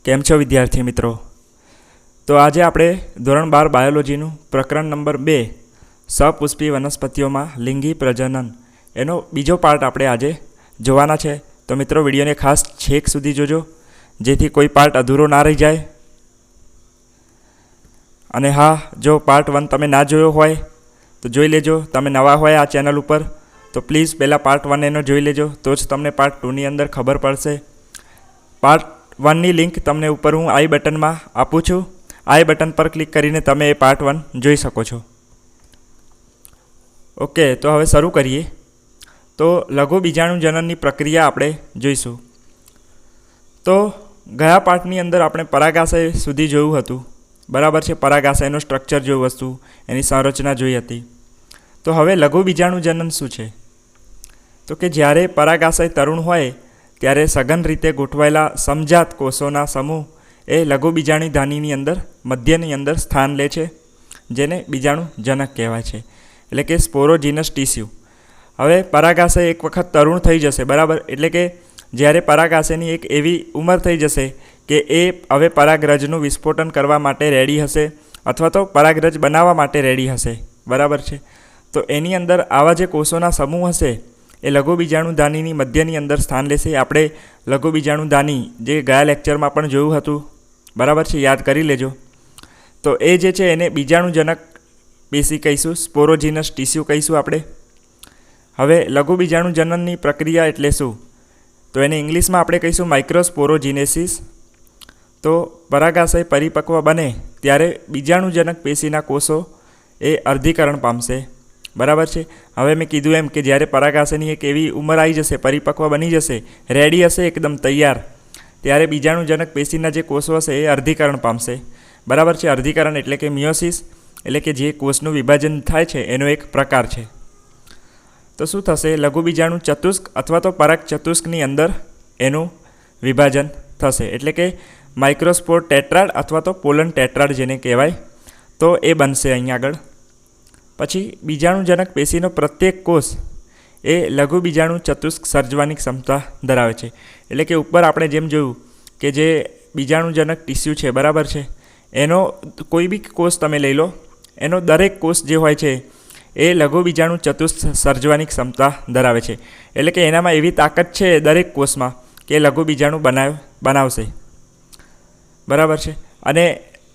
કેમ છો વિદ્યાર્થી મિત્રો? તો આજે આપણે ધોરણ 12 બાયોલોજીનું પ્રકરણ નંબર 2 સપુષ્પી વનસ્પતિઓમાં લિંગી પ્રજનન એનો બીજો પાર્ટ આપણે આજે જોવાના છે. તો મિત્રો વિડીયોને ખાસ છેક સુધી જોજો જેથી કોઈ પાર્ટ અધૂરો ના રહી જાય. અને હા, જો પાર્ટ 1 તમે ના જોયો હોય તો જોઈ લેજો. તમે નવા હોય આ ચેનલ ઉપર તો પ્લીઝ પહેલાં પાર્ટ 1 એનો જોઈ લેજો, તો જ તમને પાર્ટ 2ની અંદર ખબર પડશે. પાર્ટ 1ની લિંક તમને ઉપર હું આઈ બટનમાં આપું છું. આઈ બટન પર ક્લિક કરીને તમે એ પાર્ટ 1 જોઈ શકો છો. ઓકે, તો હવે શરૂ કરીએ. તો લઘુ બીજાણુ જનનની પ્રક્રિયા આપણે જોઈશું. તો ગયા પાર્ટની અંદર આપણે પરાગાશય સુધી જોયું હતું, બરાબર છે. પરાગાશયનું સ્ટ્રક્ચર જોયું હતું, એની સંરચના જોઈ હતી. તો હવે લઘુ બીજાણુ જનન શું છે? તો કે જ્યારે પરાગાશય તરુણ હોય ત્યારે સઘન રીતે ગોઠવાયેલા સમજાત કોષોના સમૂહ એ લઘુ બીજાણુ ધાનીની અંદર મધ્યની અંદર સ્થાન લે છે, જેને બીજાણુ જનક કહેવાય છે, એટલે કે સ્પોરોજીનસ ટીસ્યુ. હવે પરાગાશય એક વખત તરુણ થઈ જશે, બરાબર. એટલે કે જ્યારે પરાગાશયની એક એવી ઉંમર થઈ જશે કે એ હવે પરાગરજનું વિસ્ફોટન કરવા માટે રેડી હશે, અથવા તો પરાગરજ બનાવવા માટે રેડી હશે, બરાબર છે. તો એની અંદર આવા જે કોષોના સમૂહ હશે એ લઘુ બીજાણુ ધાનીની મધ્યની અંદર સ્થાન લેશે. આપણે લઘુ બીજાણુ ધાની જે ગયા લેક્ચરમાં પણ જોયું હતું, બરાબર છે, યાદ કરી લેજો. તો એ જે છે એને બીજાણુજનક પેશી કહીશું, સ્પોરોજીનસ ટીસ્યુ કહીશું આપણે. હવે લઘુ બીજાણુ જનનની પ્રક્રિયા એટલે શું? તો એને ઇંગ્લિશમાં આપણે કહીશું માઇક્રોસ્પોરોજીનેસિસ. તો પરાગાશય પરિપક્વ બને ત્યારે બીજાણુજનક પેશીના કોષો એ અર્ધીકરણ પામશે, બરાબર છે. હવે મેં કીધું એમ કે જ્યારે પરાગાશયની એક એવી ઉંમર આવી જશે, પરિપક્વ બની જશે, રેડી હશે એકદમ તૈયાર, ત્યારે બીજાણુજનક પેશીના જે કોષો હશે એ અર્ધીકરણ પામશે, બરાબર છે. અર્ધીકરણ એટલે કે મિયોસિસ, એટલે કે જે કોષનું વિભાજન થાય છે એનો એક પ્રકાર છે. તો શું થશે? લઘુ બીજાણુ ચતુષ્ક અથવા તો પરાગ ચતુષ્કની અંદર એનું વિભાજન થશે, એટલે કે માઇક્રોસ્પોર ટેટ્રાડ અથવા તો પોલન ટેટ્રાડ જેને કહેવાય, તો એ બનશે અહીં આગળ. પછી બીજાણુજનક પેશીનો પ્રત્યેક કોષ એ લઘુ બીજાણુ ચતુષ્ક સર્જવાની ક્ષમતા ધરાવે છે. એટલે કે ઉપર આપણે જેમ જોયું કે જે બીજાણુજનક ટીસ્યુ છે, બરાબર છે, એનો કોઈ બી કોષ તમે લઈ લો, એનો દરેક કોષ જે હોય છે એ લઘુ બીજાણુ ચતુષ્ક સર્જવાની ક્ષમતા ધરાવે છે. એટલે કે એનામાં એવી તાકાત છે દરેક કોષમાં કે લઘુ બીજાણુ બનાવશે, બરાબર છે. અને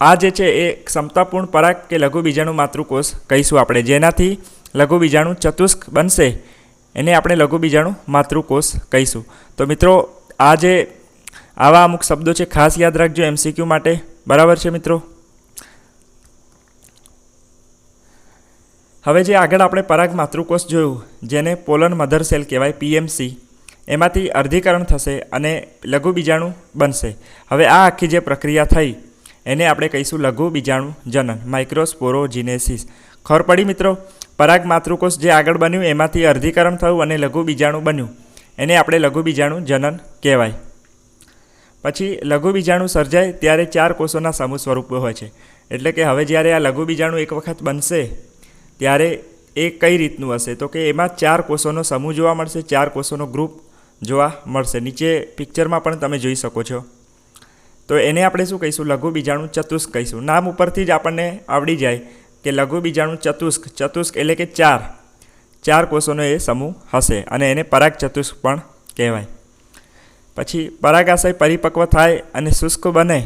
આ જે છે એ ક્ષમતાપૂર્ણ પરાગ કે લઘુ બીજાણુ માતૃકોષ કહીશું આપણે, જેનાથી લઘુ બીજાણુ ચતુષ્ક બનશે એને આપણે લઘુ બીજાણુ માતૃકોષ કહીશું. તો મિત્રો આ જે આવા અમુક શબ્દો છે ખાસ યાદ રાખજો MCQ માટે, બરાબર છે મિત્રો. હવે જે આગળ આપણે પરાગ માતૃકોષ જોયું, જેને પોલન મધર સેલ કહેવાય, PMC, એમાંથી અર્ધીકરણ થશે અને લઘુ બીજાણુ બનશે. હવે આ આખી જે પ્રક્રિયા થઈ એને આપણે કહીશું લઘુ બીજાણુ જનન, માઇક્રોસ્પોરોજીનેસિસ. ખબર પડી મિત્રો? પરાગ માતૃકોષ જે આગળ બન્યું એમાંથી અર્ધીકરણ થયું અને લઘુ બીજાણુ બન્યું, એને આપણે લઘુ બીજાણુ જનન કહેવાય. પછી લઘુ બીજાણુ સર્જાય ત્યારે 4 કોષોના સમૂહ સ્વરૂપો હોય છે. એટલે કે હવે જ્યારે આ લઘુ બીજાણુ એક વખત બનશે ત્યારે એ કઈ રીતનું હશે? તો કે એમાં 4 કોષોનો સમૂહ જોવા મળશે, 4 કોષોનો ગ્રુપ જોવા મળશે. નીચે પિક્ચરમાં પણ તમે જોઈ શકો છો. તો એને આપણે શું કહીશું? લઘુ બીજાણુ ચતુષ્ક કહીશું. નામ ઉપરથી જ આપણને આવડી જાય કે લઘુ બીજાણુ ચતુષ્ક. ચતુષ્ક એટલે કે 4 કોષોનો એ સમૂહ હશે અને એને પરાગ ચતુષ્ક પણ કહેવાય. પછી પરાગાશય પરિપક્વ થાય અને શુષ્ક બને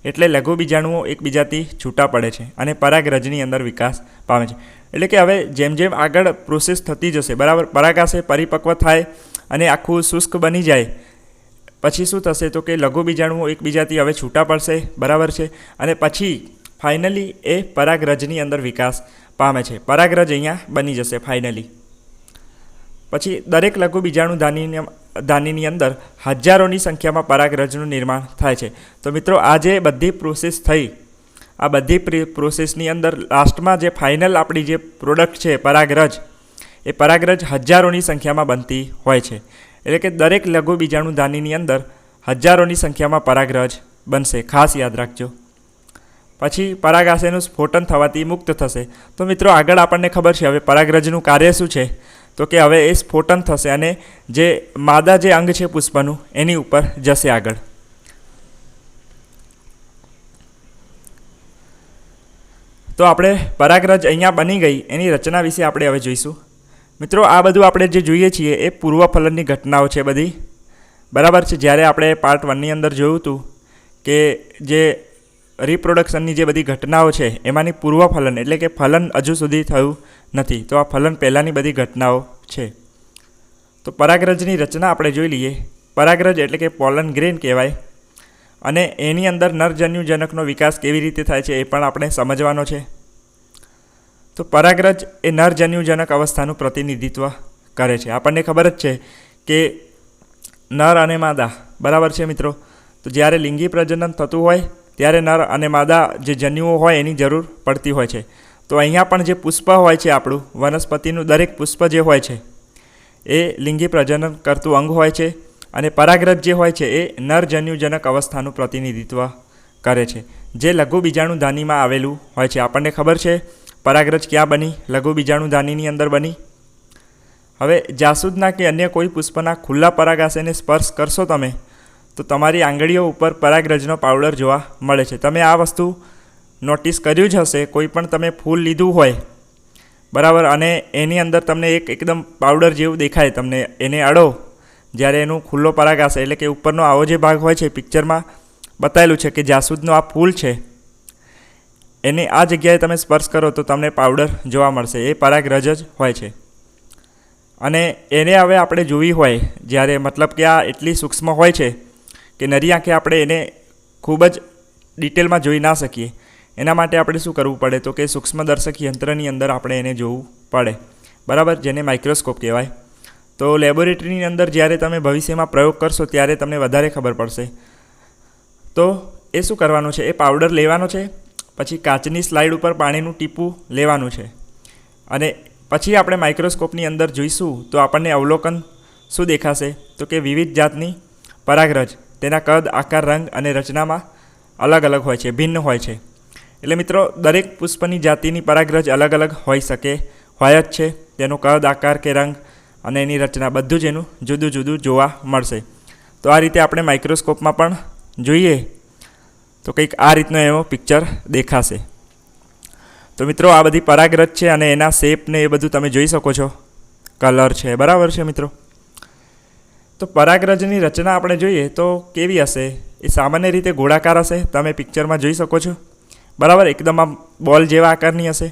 એટલે લઘુ બીજાણુઓ એકબીજાથી છૂટા પડે છે અને પરાગરજની અંદર વિકાસ પામે છે. એટલે કે હવે જેમ જેમ આગળ પ્રોસેસ થતી જશે, બરાબર, પરાગાશય પરિપક્વ થાય અને આખું શુષ્ક બની જાય પછી શું થશે? તો કે લઘુ બીજાણુઓ એકબીજાથી હવે છૂટા પડશે, બરાબર છે. અને પછી ફાઇનલી એ પરાગરજની અંદર વિકાસ પામે છે. પરાગરજ અહીંયા બની જશે ફાઇનલી. પછી દરેક લઘુ બીજાણુ ધાનીની અંદર હજારોની સંખ્યામાં પરાગરજનું નિર્માણ થાય છે. તો મિત્રો આ જે બધી પ્રોસેસ થઈ, આ બધી પ્રોસેસની અંદર લાસ્ટમાં જે ફાઇનલ આપણી જે પ્રોડક્ટ છે પરાગરજ, એ પરાગરજ હજારોની સંખ્યામાં બનતી હોય છે. એટલે કે દરેક લઘુ બીજાણુ ધાનીની અંદર હજારોની સંખ્યામાં પરાગરજ બનશે, ખાસ યાદ રાખજો. પછી પરાગાશયનું સ્ફોટન થવાથી મુક્ત થશે. તો મિત્રો આગળ આપણને ખબર છે હવે પરાગરજનું કાર્ય શું છે? તો કે હવે એ સ્ફોટન થશે અને જે માદા જે અંગ છે પુષ્પનું એની ઉપર જશે આગળ. તો આપણે પરાગરજ અહીંયા બની ગઈ એની રચના વિશે આપણે હવે જોઈશું. મિત્રો, આ બધું આપણે જે જોઈએ છીએ એ પૂર્વફલનની ઘટનાઓ છે બધી, બરાબર છે. જ્યારે આપણે પાર્ટ 1ની અંદર જોયું હતું કે જે રિપ્રોડક્શનની જે બધી ઘટનાઓ છે એમાંની પૂર્વફલન એટલે કે ફલન હજુ સુધી થયું નથી, તો આ ફલન પહેલાંની બધી ઘટનાઓ છે. તો પરાગરજની રચના આપણે જોઈ લઈએ. પરાગરજ એટલે કે પોલન ગ્રેન કહેવાય, અને એની અંદર નરજન્યુજનકનો વિકાસ કેવી રીતે થાય છે એ પણ આપણે સમજવાનો છે. તો પરાગરજ એ નરજન્યુજનક અવસ્થાનું પ્રતિનિધિત્વ કરે છે. આપણને ખબર જ છે કે નર અને માદા, બરાબર છે મિત્રો, તો જ્યારે લિંગી પ્રજનન થતું હોય ત્યારે નર અને માદા જે જન્યુઓ હોય એની જરૂર પડતી હોય છે. તો અહીંયા પણ જે પુષ્પ હોય છે, આપણું વનસ્પતિનું દરેક પુષ્પ જે હોય છે એ લિંગી પ્રજનન કરતું અંગ હોય છે, અને પરાગરજ જે હોય છે એ નરજન્યુજનક અવસ્થાનું પ્રતિનિધિત્વ કરે છે, જે લઘુ બીજાણુધાનીમાં આવેલું હોય છે. આપણને ખબર છે પરાગરજ ક્યાં બની? લઘુ બીજાણુધાનીની અંદર બની. હવે જાસૂદના કે અન્ય કોઈ પુષ્પના ખુલ્લા પરાગાશયને સ્પર્શ કરશો તમે તો તમારી આંગળીઓ ઉપર પરાગરજનો પાવડર જોવા મળે છે. તમે આ વસ્તુ નોટિસ કર્યું જ હશે. કોઈ પણ તમે ફૂલ લીધું હોય, બરાબર, અને એની અંદર તમને એકદમ પાવડર જેવું દેખાય, તમને એને અડો જ્યારે એનું ખુલ્લો પરાગાશય એટલે કે ઉપરનો આવો જે ભાગ હોય છે, પિક્ચરમાં બતાવેલું છે કે જાસૂદનો આ ફૂલ છે, એને આ જગ્યાએ તમે સ્પર્શ કરો તો તમને પાવડર જોવા મળશે. એ પરાગરજ જ હોય છે. અને એને હવે આપણે જોવી હોય જ્યારે, મતલબ કે આ એટલી સૂક્ષ્મ હોય છે કે નરી આંખે આપણે એને ખૂબ જ ડિટેલમાં જોઈ ના શકીએ. એના માટે આપણે શું કરવું પડે તો કે સૂક્ષ્મદર્શક યંત્રની અંદર આપણે એને જોવું પડે, બરાબર, જેને માઇક્રોસ્કોપ કહેવાય. તો લેબોરેટરીની અંદર જ્યારે તમે ભવિષ્યમાં પ્રયોગ કરશો ત્યારે તમને વધારે ખબર પડશે. તો એ શું કરવાનું છે, એ પાવડર લેવાનો છે, પછી કાચની સ્લાઇડ ઉપર પાણીનું ટીપું લેવાનું છે, અને પછી આપણે માઇક્રોસ્કોપની અંદર જોઈશું તો આપણને અવલોકન શું દેખાશે તો કે વિવિધ જાતની પરાગરજ તેના કદ, આકાર, રંગ અને રચનામાં અલગ અલગ હોય છે, ભિન્ન હોય છે. એટલે મિત્રો, દરેક પુષ્પની જાતિની પરાગરજ અલગ અલગ હોઈ શકે, હોય જ છે. તેનો કદ, આકાર કે રંગ અને એની રચના બધું જ એનું જુદું જુદું જોવા મળશે. તો આ રીતે આપણે માઇક્રોસ્કોપમાં પણ જોઈએ તો કંઈક આ રીતનો એવો પિક્ચર દેખાશે. તો મિત્રો, આ બધી પરાગરજ છે અને એના શેપ ને એ બધું તમે જોઈ શકો છો, કલર છે, બરાબર છે મિત્રો. તો પરાગરજની રચના આપણે જોઈએ તો કેવી હશે? એ સામાન્ય રીતે ગોળાકાર હશે, તમે પિક્ચરમાં જોઈ શકો છો, બરાબર, એકદમ આમ બોલ જેવા આકારની હશે,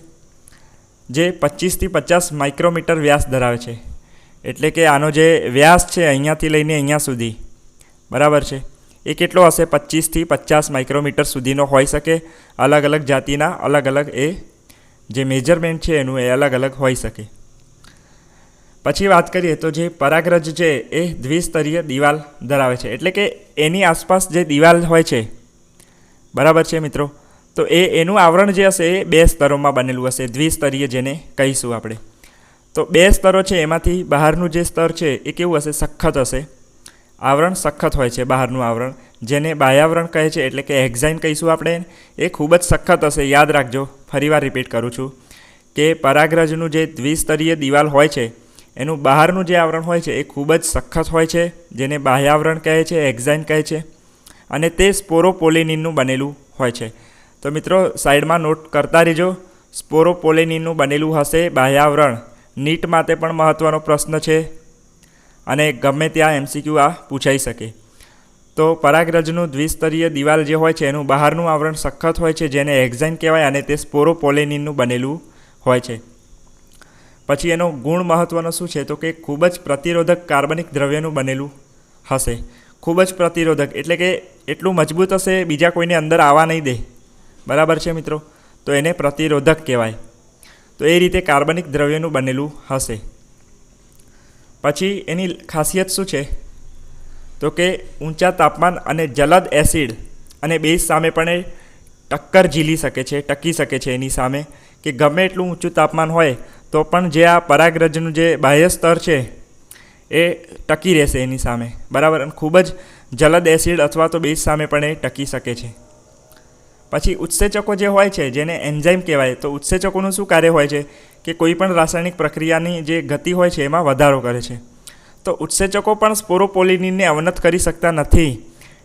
જે 25થી 50 માઇક્રોમીટર વ્યાસ ધરાવે છે. એટલે કે આનો જે વ્યાસ છે અહીંયાથી લઈને અહીંયા સુધી, બરાબર છે, એ કેટલો હશે? 25થી 50 માઇક્રોમીટર સુધીનો હોઈ શકે. અલગ અલગ જાતિના અલગ અલગ એ જે મેજરમેન્ટ છે એનું એ અલગ અલગ હોઈ શકે. પછી વાત કરીએ તો જે પરાગરજ છે એ દ્વિસ્તરીય દિવાલ ધરાવે છે, એટલે કે એની આસપાસ જે દિવાલ હોય છે, બરાબર છે મિત્રો, તો એનું આવરણ જે હશે એ 2 સ્તરોમાં બનેલું હશે, દ્વિસ્તરીય જેને કહીશું આપણે. તો 2 સ્તરો છે, એમાંથી બહારનું જે સ્તર છે એ કેવું હશે? સખત હશે. આવરણ સખત હોય છે, બહારનું આવરણ, જેને બાહ્યાવરણ કહે છે, એટલે કે એક્ઝાઇન કહીશું આપણે. એ ખૂબ જ સખત હશે. યાદ રાખજો, ફરીવાર રિપીટ કરું છું કે પરાગરજનું જે દ્વિસ્તરીય દિવાલ હોય છે એનું બહારનું જે આવરણ હોય છે એ ખૂબ જ સખત હોય છે, જેને બાહ્યાવરણ કહે છે, એક્ઝાઇન કહે છે, અને તે સ્પોરોપોલેનિનનું બનેલું હોય છે. તો મિત્રો, સાઈડમાં નોટ કરતા રહેજો, સ્પોરોપોલેનિનનું બનેલું હશે બાહ્યાવરણ. નીટ માટે પણ મહત્ત્વનો પ્રશ્ન છે અને ગમે ત્યાં MCQ આ પૂછાઈ શકે. તો પરાગરજનું દ્વિસ્તરીય દિવાલ જે હોય છે એનું બહારનું આવરણ સખત હોય છે, જેને એક્ઝાઇન કહેવાય, અને તે સ્પોરોપોલેનિનનું બનેલું હોય છે. પછી એનો ગુણ મહત્ત્વનો શું છે તો કે ખૂબ જ પ્રતિરોધક કાર્બનિક દ્રવ્યનું બનેલું હશે. ખૂબ જ પ્રતિરોધક એટલે કે એટલું મજબૂત હશે, બીજા કોઈને અંદર આવવા નહીં દે, બરાબર છે મિત્રો, તો એને પ્રતિરોધક કહેવાય. તો એ રીતે કાર્બનિક દ્રવ્યનું બનેલું હશે. પછી એની ખાસિયત શું છે તો કે ઊંચા તાપમાન અને જલદ એસિડ અને બેઝ સામે પણ એ ટક્કર ઝીલી શકે છે, ટકી શકે છે એની સામે, કે ગમે એટલું ઊંચું તાપમાન હોય તો પણ જે આ પરાગરજનું જે બાહ્ય સ્તર છે એ ટકી રહેશે એની સામે, બરાબર, અને ખૂબ જ જલદ એસિડ અથવા તો બેઝ સામે પણ એ ટકી શકે છે. પછી ઉત્સેચકો જે હોય છે જેને એન્ઝાઇમ કહેવાય, તો ઉત્સેચકોનું શું કાર્ય હોય છે કે કોઈ પણ રાસાયણિક પ્રક્રિયાની જે ગતિ હોય છે એમાં વધારો કરે છે. તો ઉત્સેચકો પણ સ્પોરોપોલિનિનને અવનત કરી શકતા નથી,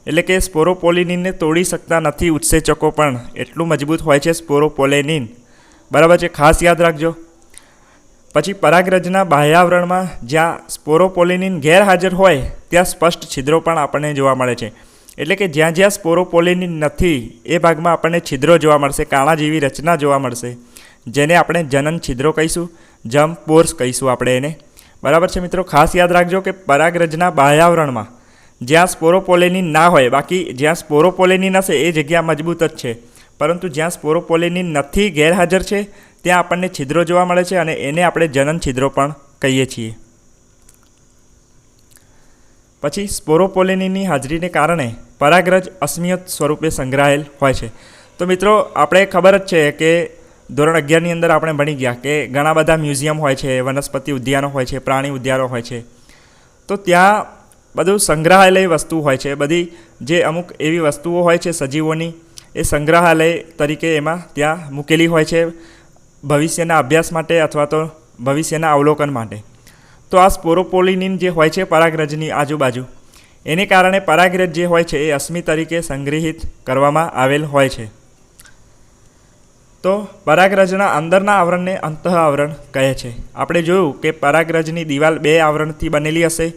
એટલે કે સ્પોરોપોલિનિનને તોડી શકતા નથી ઉત્સેચકો પણ, એટલું મજબૂત હોય છે સ્પોરોપોલેનિન. બરાબર છે, ખાસ યાદ રાખજો. પછી પરાગરજના બાહ્યાવરણમાં જ્યાં સ્પોરોપોલિનિન ગેરહાજર હોય ત્યાં સ્પષ્ટ છિદ્રો પણ આપણને જોવા મળે છે. એટલે કે જ્યાં જ્યાં સ્પોરોપોલિનિન નથી એ ભાગમાં આપણને છિદ્રો જોવા મળશે, કાણા જેવી રચના જોવા મળશે, જેને આપણે જનન છિદ્રો કહીશું, જમ પોર્સ કહીશું આપણે એને. બરાબર છે મિત્રો, ખાસ યાદ રાખજો કે પરાગરજના બાહ્યાવરણમાં જ્યાં સ્પોરોપોલિનિન ના હોય, બાકી જ્યાં સ્પોરોપોલિનિન હશે એ જગ્યા મજબૂત જ છે, પરંતુ જ્યાં સ્પોરોપોલિનિન નથી, ગેરહાજર છે, ત્યાં આપણને છિદ્રો જોવા મળે છે અને એને આપણે જનન છિદ્રો પણ કહીએ છીએ. પછી સ્પોરોપોલિનિનની હાજરીને કારણે પરાગરજ અસ્મિયત સ્વરૂપે સંગ્રહાયેલ હોય છે. તો મિત્રો આપણે ખબર જ છે કે ધોરણ 11ની અંદર આપણે ભણી ગયા કે ઘણા બધા મ્યુઝિયમ હોય છે, વનસ્પતિ ઉદ્યાનો હોય છે, પ્રાણી ઉદ્યાનો હોય છે. તો ત્યાં બધું સંગ્રહાલય વસ્તુ હોય છે, બધી જે અમુક એવી વસ્તુઓ હોય છે સજીવોની, એ સંગ્રહાલય તરીકે એમાં ત્યાં મૂકેલી હોય છે ભવિષ્યના અભ્યાસ માટે અથવા તો ભવિષ્યના અવલોકન માટે. તો આ સ્પોરોપોલિનિન જે હોય છે પરાગરજની આજુબાજુ, એને કારણે પરાગરજ જે હોય છે એ અશ્મિ તરીકે સંગ્રહિત કરવામાં આવેલ હોય છે. તો પરાગરજના અંદરના આવરણને અંતઃ આવરણ કહે છે. આપણે જોયું કે પરાગરજની દિવાલ 2 આવરણથી બનેલી હશે.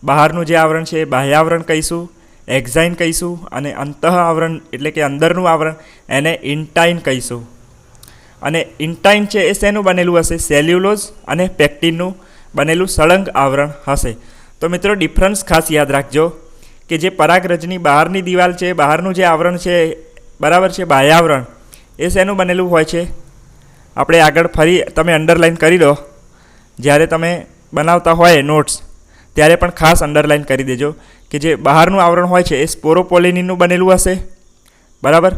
બહારનું જે આવરણ છે એ બાહ્યાવરણ કહીશું, એક્ઝાઇન કહીશું, અને અંતઃ આવરણ એટલે કે અંદરનું આવરણ એને ઇન્ટાઇન કહીશું. અને ઇન્ટાઇન છે એ શેનું બનેલું હશે? સેલ્યુલોઝ અને પેક્ટિનનું બનેલું સળંગ આવરણ હશે. તો મિત્રો ડિફરન્સ ખાસ યાદ રાખજો કે જે પરાગરજની બહારની દિવાલ છે, બહારનું જે આવરણ છે, બરાબર છે, બાહ્યાવરણ, એ શેનું બનેલું હોય છે? આપણે આગળ ફરી તમે અંડરલાઇન કરી દો, જ્યારે તમે બનાવતા હોય નોટ્સ ત્યારે પણ ખાસ અંડરલાઇન કરી દેજો કે જે બહારનું આવરણ હોય છે એ સ્પોરોપોલિનિનનું બનેલું હશે. બરાબર,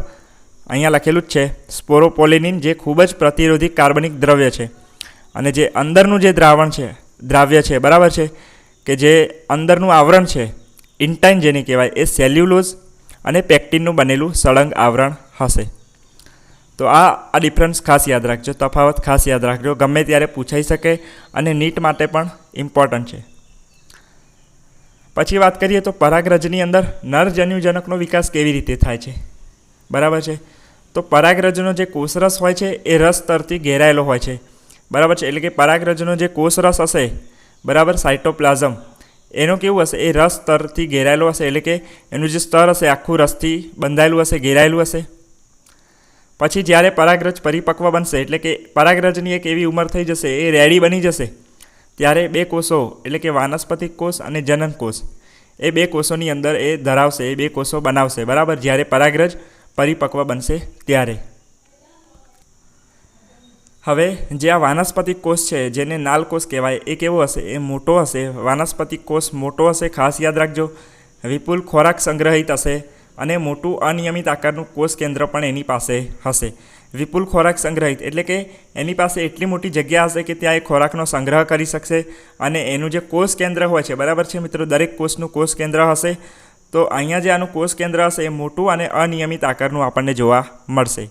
અહીંયા લખેલું જ છે સ્પોરોપોલિનિન, જે ખૂબ જ પ્રતિરોધી કાર્બનિક દ્રવ્ય છે. અને જે અંદરનું જે દ્રાવ્ય છે, બરાબર છે, કે જે અંદરનું આવરણ છે ઇન્ટાઇન જેને કહેવાય, એ સેલ્યુલોઝ અને પેક્ટિનનું બનેલું સળંગ આવરણ હશે. તો આ ડિફરન્સ ખાસ યાદ રાખજો, તફાવત ખાસ યાદ રાખજો, ગમે ત્યારે પૂછાઈ શકે અને નીટ માટે પણ ઇમ્પોર્ટન્ટ છે. પછી વાત કરીએ તો પરાગરજની અંદર નરજન્યુજનકનો વિકાસ કેવી રીતે થાય છે. બરાબર છે, તો પરાગરજનો જે કોષરસ હોય છે એ રસ સ્તરથી ઘેરાયેલો હોય છે. બરાબર છે, એટલે કે પરાગરજનો જે કોષરસ હશે, બરાબર, સાઇટોપ્લાઝમ, એનું કેવું હશે? એ રસ સ્તરથી ઘેરાયેલો હશે, એટલે કે એનું જે સ્તર હશે આખું રસથી બંધાયેલું હશે, ઘેરાયેલું હશે. પછી જ્યારે પરાગરજ પરિપક્વ બનશે, એટલે કે પરાગરજની એક એવી ઉંમર થઈ જશે, એ રેડી બની જશે, ત્યારે 2 કોષો એટલે કે વાનસ્પતિક કોષ અને જનન કોષ, એ 2 કોષોની અંદર એ ધરાવશે, એ 2 કોષો બનાવશે. બરાબર, જ્યારે પરાગરજ પરિપક્વ બનશે ત્યારે. હવે જે આ વાનસ્પતિક કોષ છે, જેને નાલ કોષ કહેવાય, એ કેવો હશે? એ મોટો હશે. વાનસ્પતિક કોષ મોટો હશે, ખાસ યાદ રાખજો. વિપુલ ખોરાક સંગ્રહિત હશે અને મોટું અનિયમિત આકારનું કોષ કેન્દ્ર પણ એની પાસે હશે. વિપુલ ખોરાક સંગ્રહિત એટલે કે એની પાસે એટલી મોટી જગ્યા હશે કે ત્યાં એ ખોરાકનો સંગ્રહ કરી શકશે. અને એનું જે કોષ કેન્દ્ર હોય છે, બરાબર છે મિત્રો, દરેક કોષનું કોષ કેન્દ્ર હશે. તો અહીંયા જે આનું કોષ કેન્દ્ર હશે એ મોટું અને અનિયમિત આકારનું આપણને જોવા મળશે.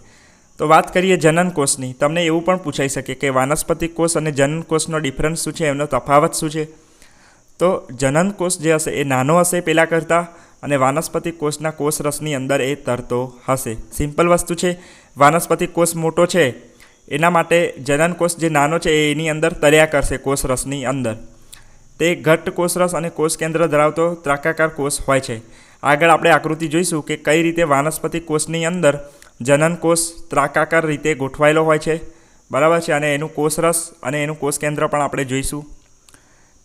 તો વાત કરીએ જનન કોષની. તમને એવું પણ પૂછાઈ શકે કે વાનસ્પતિક કોષ અને જનન કોષનો ડિફરન્સ શું છે, એમનો તફાવત શું છે. તો જનન કોષ જે હશે એ નાનો હશે પહેલાં કરતાં, અને વાનસ્પતિક કોષના કોષ રસની અંદર એ તરતો હશે. સિમ્પલ વસ્તુ છે, વાનસ્પતિક કોષ મોટો છે એના માટે જનન કોષ જે નાનો છે એ એની અંદર તર્યા કરશે કોષ રસની અંદર. તે ઘટ્ટ કોષરસ અને કોષ કેન્દ્ર ધરાવતો ત્રાકાકાર કોષ હોય છે. આગળ આપણે આકૃતિ જોઈશું કે કઈ રીતે વાનસ્પતિક કોષની અંદર જનન કોષ ત્રાકાકાર રીતે ગોઠવાયેલો હોય છે. બરાબર છે, અને એનું કોષરસ અને એનું કોષ કેન્દ્ર પણ આપણે જોઈશું.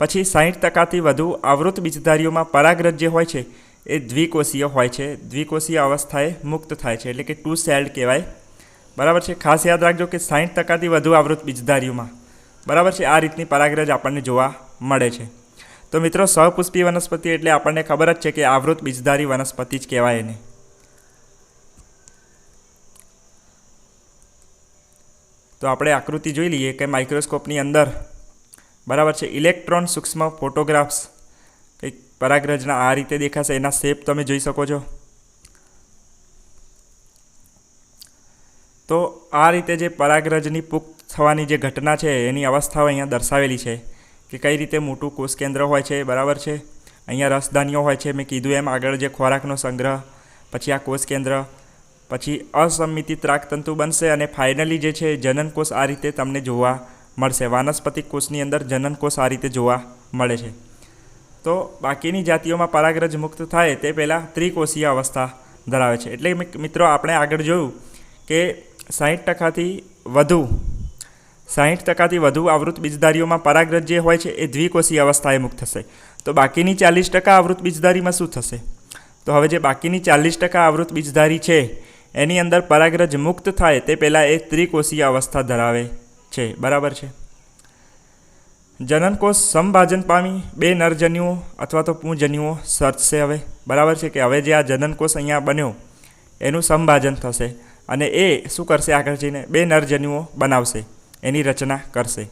પછી 60% વધુ આવૃત બીજધારીઓમાં પરાગરજ જે હોય છે એ દ્વિકોષીય હોય છે. દ્વિકોષીય અવસ્થાએ મુક્ત થાય છે, એટલે કે 2 સેલ્ડ કહેવાય. બરાબર છે, ખાસ યાદ રાખજો કે 60%થી વધુ આવૃત બીજધારીઓમાં, બરાબર છે, આ રીતની પરાગરજ આપણને જોવા મળે છે. તો મિત્રો સહપુષ્પી વનસ્પતિ એટલે આપણને ખબર જ છે કે આવૃત બીજધારી વનસ્પતિ જ કહેવાય એને. તો આપણે આકૃતિ જોઈ લઈએ કે માઇક્રોસ્કોપની અંદર, બરાબર છે, ઇલેક્ટ્રોન સૂક્ષ્મ ફોટોગ્રાફ્સ કંઈક પરાગરજના આ રીતે દેખાશે. એના શેપ તમે જોઈ શકો છો. તો આ રીતે જે પરાગરજની પુખ્ત થવાની જે ઘટના છે એની અવસ્થાઓ અહીંયા દર્શાવેલી છે કે કઈ રીતે મોટું કોષ કેન્દ્ર હોય છે. બરાબર છે, અહીંયા રસધાનીઓ હોય છે, મેં કીધું એમ આગળ જે ખોરાકનો સંગ્રહ, પછી આ કોષ કેન્દ્ર, પછી અસંમિતિત રાગતંતુ બનશે અને ફાઇનલી જે છે જનનકોષ આ રીતે તમને જોવા મળશે. વાનસ્પતિક કોષની અંદર જનનકોષ આ રીતે જોવા મળે છે. તો બાકીની જાતિઓમાં પરાગરજ મુક્ત થાય તે પહેલાં ત્રિકોષીય અવસ્થા ધરાવે છે. એટલે મિત્રો આપણે આગળ જોયું કે 60%થી વધુ આવૃત બીજધારીઓમાં પરાગરજ જે હોય છે એ દ્વિકોષીય અવસ્થાએ મુક્ત થશે. તો બાકીની 40% આવૃત બીજધારીમાં શું થશે? તો હવે જે બાકીની 40% આવૃત બીજધારી છે એની અંદર પરાગરજ મુક્ત થાય તે પહેલાં એ ત્રિકોષીય અવસ્થા ધરાવે છે. બરાબર છે. જનનકોષ સમભાજન પામી 2 નરજન્યુઓ અથવા તો પુંજન્યુઓ સર્જશે હવે. બરાબર છે કે હવે જે આ જનનકોષ અહીંયા બન્યો એનું સમભાજન થશે અને એ શું કરશે? આગળ જઈને 2 નરજન્યુઓ બનાવશે, એની રચના કરશે.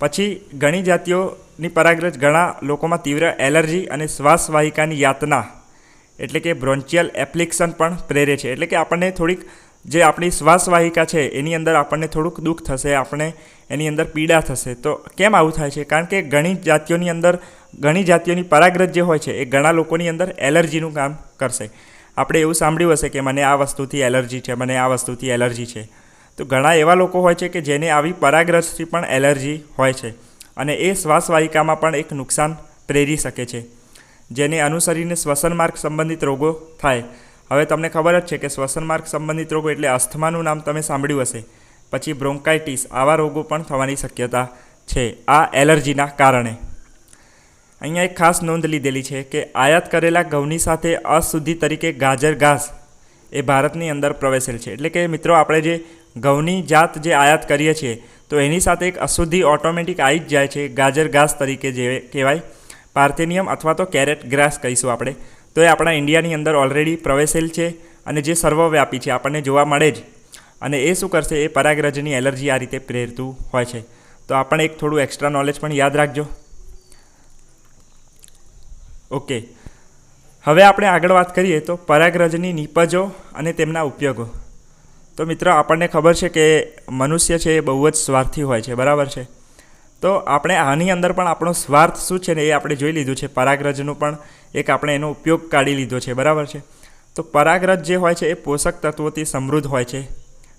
પછી ઘણી જાતિઓની પરાગરજ ઘણા લોકોમાં તીવ્ર એલર્જી અને શ્વાસવાહિકાની યાતના એટલે કે બ્રોન્ચિયલ એપ્લિક્શન પણ પ્રેરે છે. એટલે કે આપણને થોડીક જે આપણી શ્વાસવાહિકા છે એની અંદર આપણને થોડુંક દુઃખ થશે, આપણે એની અંદર પીડા થશે. તો કેમ આવું થાય છે? કારણ કે ઘણી જાતિઓની પરાગરજ જે હોય છે એ ઘણા લોકોની અંદર એલર્જીનું કામ કરશે. આપણે એવું સાંભળ્યું હશે કે મને આ વસ્તુથી એલર્જી છે, મને આ વસ્તુથી એલર્જી છે. તો ઘણા એવા લોકો હોય છે કે જેને આવી પરાગરજથી પણ એલર્જી હોય છે અને એ શ્વાસવાહિકામાં પણ એક નુકસાન પ્રેરી શકે છે, જેને અનુસરીને શ્વસન માર્ગ સંબંધિત રોગો થાય. હવે તમને ખબર જ છે કે શ્વસન માર્ગ સંબંધિત રોગો એટલે અસ્થમાનું નામ તમે સાંભળ્યું હશે, પછી બ્રોન્કાઇટિસ, આવા રોગો પણ થવાની શક્યતા છે આ એલર્જીના કારણે. અહીંયા એક ખાસ નોંધ લીધેલી છે કે આયાત કરેલા ઘઉંની સાથે અશુદ્ધિ તરીકે ગાજર ઘાસ એ ભારતની અંદર પ્રવેશેલ છે. એટલે કે મિત્રો આપણે જે ઘઉંની જાત જે આયાત કરીએ છીએ તો એની સાથે એક અશુદ્ધિ ઓટોમેટિક આવી જ જાય છે, ગાજર ઘાસ તરીકે જે કહેવાય, પાર્થેનિયમ અથવા તો કેરેટ ગ્રાસ કહીશું આપણે. તો એ આપણા ઇન્ડિયાની અંદર ઓલરેડી પ્રવેશેલ છે અને જે સર્વવ્યાપી છે, આપણને જોવા મળે જ. અને એ શું કરશે? એ પરાગરજની એલર્જી આ રીતે પ્રેરતું હોય છે. તો આપણે એક થોડું એક્સ્ટ્રા નોલેજ પણ યાદ રાખજો. ઓકે, હવે આપણે આગળ વાત કરીએ તો પરાગરજની નિપજો અને તેમના ઉપયોગો. તો મિત્રો આપણને ખબર છે કે મનુષ્ય છે એ બહુ જ સ્વાર્થી હોય છે. બરાબર છે. તો આપણે આની અંદર પણ આપણો સ્વાર્થ શું છે ને એ આપણે જોઈ લીધું છે. પરાગરજનું પણ એક આપણે એનો ઉપયોગ કાઢી લીધો છે. બરાબર છે. તો પરાગરજ જે હોય છે એ પોષક તત્વોથી સમૃદ્ધ હોય છે.